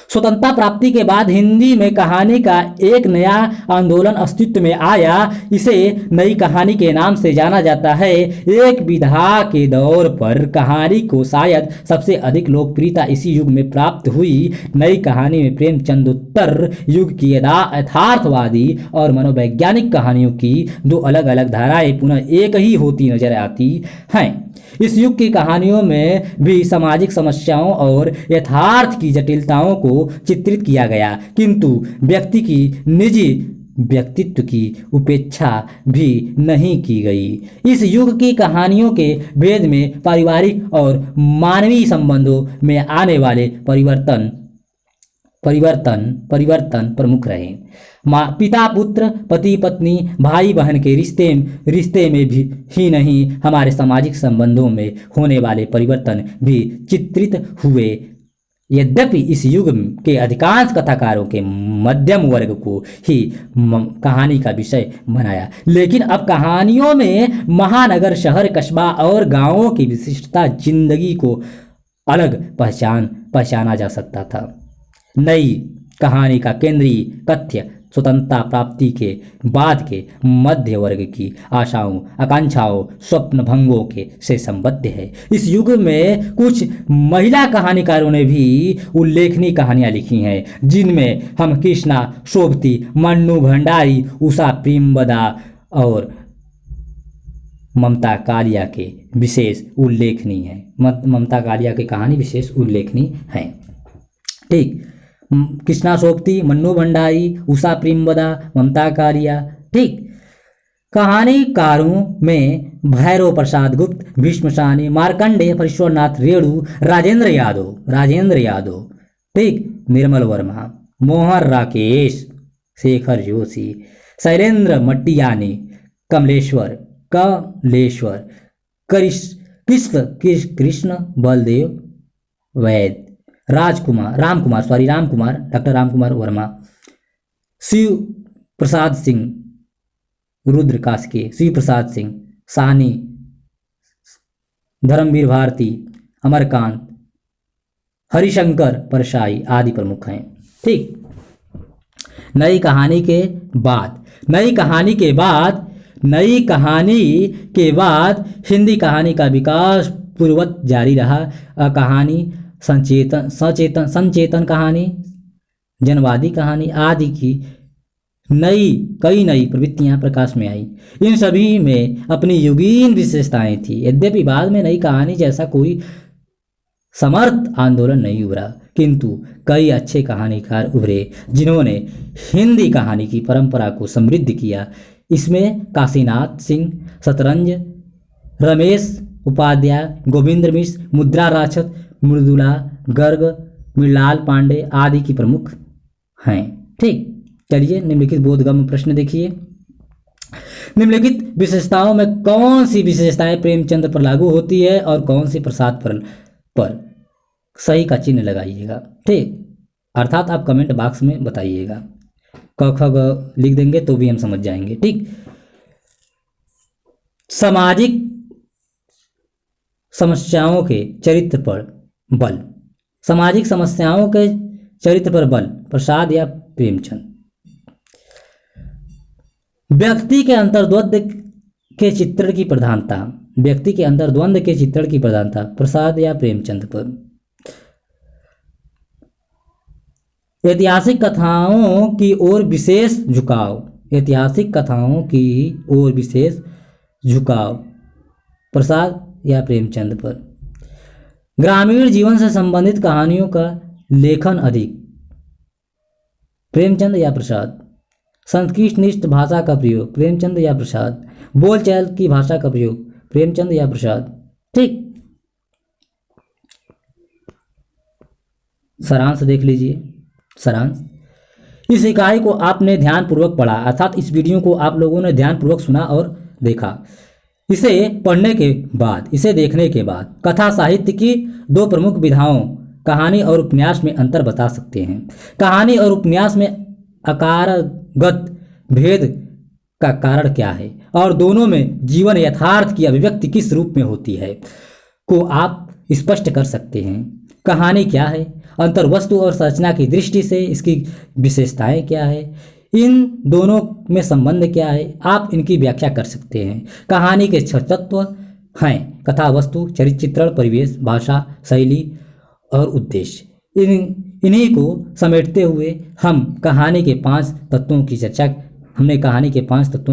स्वतंत्रता प्राप्ति के बाद हिंदी में कहानी का एक नया आंदोलन अस्तित्व में आया। इसे नई कहानी के नाम से जाना जाता है। एक विधा के दौर पर कहानी को शायद सबसे अधिक लोकप्रियता इसी युग में प्राप्त हुई। नई कहानी में प्रेमचंदोत्तर युग की यथार्थवादी और मनोवैज्ञानिक कहानियों की 2 अलग अलग धाराएं पुनः एक ही होती नजर आती हैं। इस युग की कहानियों में भी सामाजिक समस्याओं और यथार्थ की जटिलताओं को चित्रित किया गया, किंतु व्यक्ति की निजी व्यक्तित्व की उपेक्षा भी नहीं की गई। इस युग की कहानियों के भेद में पारिवारिक और मानवीय संबंधों में आने वाले परिवर्तन प्रमुख रहे। पिता पुत्र, पति पत्नी, भाई बहन के रिश्ते में भी ही नहीं, हमारे सामाजिक संबंधों में होने वाले परिवर्तन भी चित्रित हुए। यद्यपि इस युग के अधिकांश कथाकारों के मध्यम वर्ग को ही कहानी का विषय बनाया, लेकिन अब कहानियों में महानगर, शहर, कस्बा और गांवों की विशिष्टता जिंदगी को अलग पहचाना जा सकता था। नई कहानी का केंद्रीय तथ्य स्वतंत्रता प्राप्ति के बाद के मध्य वर्ग की आशाओं, आकांक्षाओं, स्वप्न भंगों के से संबद्ध है। इस युग में कुछ महिला कहानीकारों ने भी उल्लेखनीय कहानियां लिखी हैं, जिनमें हम कृष्णा सोबती, मन्नू भंडारी, उषा प्रेमवदा और ममता कालिया के विशेष उल्लेखनीय हैं। ममता कालिया की कहानी विशेष उल्लेखनीय हैं। ठीक, कृष्णा सोबती, मन्नू भंडारी, उषा प्रेमवदा, ममता कालिया। ठीक, कहानीकारों में भैरव प्रसाद गुप्त, भीष्म साहनी, मार्कंडेय, परमेश्वरनाथ रेणु, राजेंद्र यादव। ठीक, निर्मल वर्मा, मोहन राकेश, शेखर जोशी, शैलेंद्र मट्टियानी, कमलेश्वर कृष्ण बलदेव वैद, डॉक्टर रामकुमार वर्मा, शिव प्रसाद सिंह रुद्र कास्के, शिव प्रसाद सिंह साहनी, धर्मवीर भारती, अमरकांत, हरिशंकर परशाई आदि प्रमुख हैं। ठीक, नई कहानी के बाद हिंदी कहानी का विकास पूर्ववत जारी रहा। कहानी, संचेतन कहानी, जनवादी कहानी आदि की कई नई प्रवृत्तियां प्रकाश में आई। इन सभी में अपनी युगीन विशेषताएं थी। यद्यपि बाद में नई कहानी जैसा कोई समर्थ आंदोलन नहीं उभरा, किंतु कई अच्छे कहानीकार उभरे जिन्होंने हिंदी कहानी की परंपरा को समृद्ध किया। इसमें काशीनाथ सिंह, शतरंज, रमेश उपाध्याय, गोविंद मिश्र, मुद्रा राक्षत, मृदुला गर्ग, मृणाल पांडे आदि की प्रमुख हैं। ठीक, चलिए निम्नलिखित बोधगम्य प्रश्न देखिए। निम्नलिखित विशेषताओं में कौन सी विशेषताएं प्रेमचंद पर लागू होती है और कौन सी प्रसाद पर सही का चिन्ह लगाइएगा। ठीक, अर्थात आप कमेंट बॉक्स में बताइएगा। क ख ग लिख देंगे तो भी हम समझ जाएंगे। ठीक, सामाजिक समस्याओं के चरित्र पर बल, सामाजिक समस्याओं के चरित्र पर बल, प्रसाद या प्रेमचंद। व्यक्ति के अंतर्द्वंद के चित्रण की प्रधानता, व्यक्ति के अंतर्द्वंद के चित्रण की प्रधानता, प्रसाद या प्रेमचंद पर। ऐतिहासिक कथाओं की ओर विशेष झुकाव, ऐतिहासिक कथाओं की ओर विशेष झुकाव, प्रसाद या प्रेमचंद पर। ग्रामीण जीवन से संबंधित कहानियों का लेखन अधिक, प्रेमचंद या प्रसाद। संस्कृतनिष्ठ भाषा का प्रयोग, प्रेमचंद या प्रसाद। बोलचाल की भाषा का प्रयोग, प्रेमचंद या प्रसाद। ठीक, सारांश देख लीजिए। सारांश, इस इकाई को आपने ध्यानपूर्वक पढ़ा, अर्थात इस वीडियो को आप लोगों ने ध्यानपूर्वक सुना और देखा। इसे पढ़ने के बाद, इसे देखने के बाद कथा साहित्य की दो प्रमुख विधाओं, कहानी और उपन्यास में अंतर बता सकते हैं। कहानी और उपन्यास में आकारगत भेद का कारण क्या है और दोनों में जीवन यथार्थ की अभिव्यक्ति किस रूप में होती है को आप स्पष्ट कर सकते हैं। कहानी क्या है, अंतर्वस्तु और संरचना की दृष्टि से इसकी विशेषताएं क्या है, इन दोनों में संबंध क्या है, आप इनकी व्याख्या कर सकते हैं। कहानी के छह तत्व हैं: कथा वस्तु, चरित्र चित्रण, परिवेश, भाषा, शैली और उद्देश्य। इन्हीं को समेटते हुए हमने कहानी के पांच तत्वों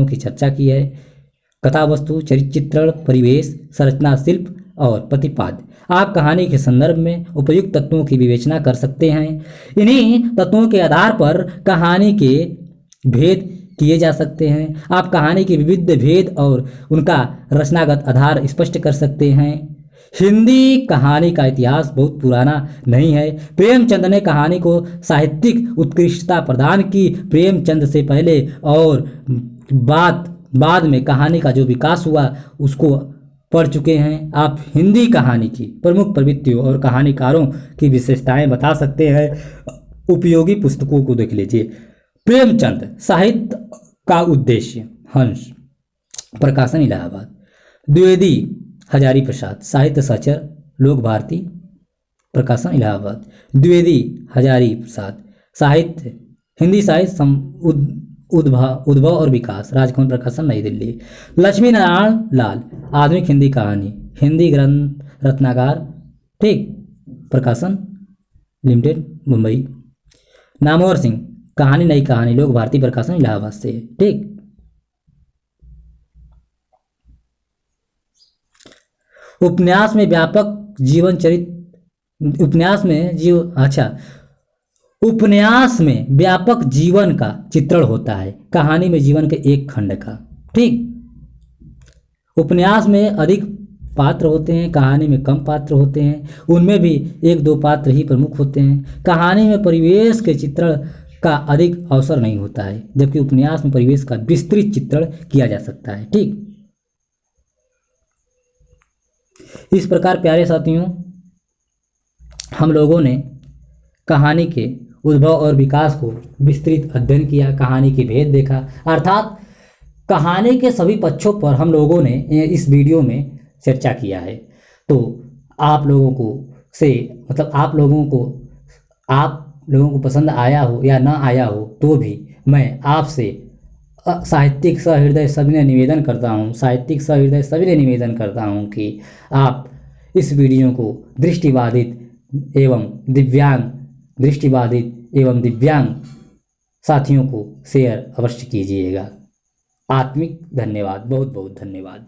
की चर्चा की है: कथा वस्तु, चरित्र चित्रण, परिवेश, संरचना, शिल्प और प्रतिपाद्य। आप कहानी के संदर्भ में उपयुक्त तत्वों की विवेचना कर सकते हैं। इन्हीं तत्वों के आधार पर कहानी के भेद किए जा सकते हैं। आप कहानी के विविध भेद और उनका रचनागत आधार स्पष्ट कर सकते हैं। हिंदी कहानी का इतिहास बहुत पुराना नहीं है। प्रेमचंद ने कहानी को साहित्यिक उत्कृष्टता प्रदान की। प्रेमचंद से पहले और बाद में कहानी का जो विकास हुआ उसको पढ़ चुके हैं। आप हिंदी कहानी की प्रमुख प्रवृत्तियों और कहानीकारों की विशेषताएं बता सकते हैं। उपयोगी पुस्तकों को देख लीजिए। प्रेमचंद, साहित्य का उद्देश्य, हंस, प्रकाशन इलाहाबाद। द्विवेदी हजारी प्रसाद, साहित्य सचर, लोक भारती, प्रकाशन इलाहाबाद। द्विवेदी हजारी प्रसाद, साहित्य हिंदी साहित्य उद्भव और विकास, राजकमल प्रकाशन, नई दिल्ली। लक्ष्मी नारायण लाल, आधुनिक हिंदी कहानी, हिंदी ग्रंथ रत्नाकर, ठीक, प्रकाशन लिमिटेड, मुंबई। नामवर सिंह, कहानी नई कहानी, लोक भारती प्रकाशन, इलाहाबाद से, ठीक। उपन्यास में व्यापक जीवन चरित्र, उपन्यास में व्यापक जीवन का चित्रण होता है, कहानी में जीवन के एक खंड का, ठीक। उपन्यास में अधिक पात्र होते हैं, कहानी में कम पात्र होते हैं, उनमें भी एक दो पात्र ही प्रमुख होते हैं। कहानी में परिवेश के चित्रण का अधिक अवसर नहीं होता है, जबकि उपन्यास में परिवेश का विस्तृत चित्रण किया जा सकता है, ठीक। इस प्रकार प्यारे साथियों, हम लोगों ने कहानी के उद्भव और विकास को विस्तृत अध्ययन किया, कहानी के भेद देखा, अर्थात कहानी के सभी पक्षों पर हम लोगों ने इस वीडियो में चर्चा किया है। तो आप लोगों को पसंद आया हो या ना आया हो, तो भी मैं आपसे साहित्यिक सहृदय सविनय निवेदन करता हूँ कि आप इस वीडियो को दृष्टिबाधित एवं दिव्यांग साथियों को शेयर अवश्य कीजिएगा। आत्मिक धन्यवाद, बहुत बहुत धन्यवाद।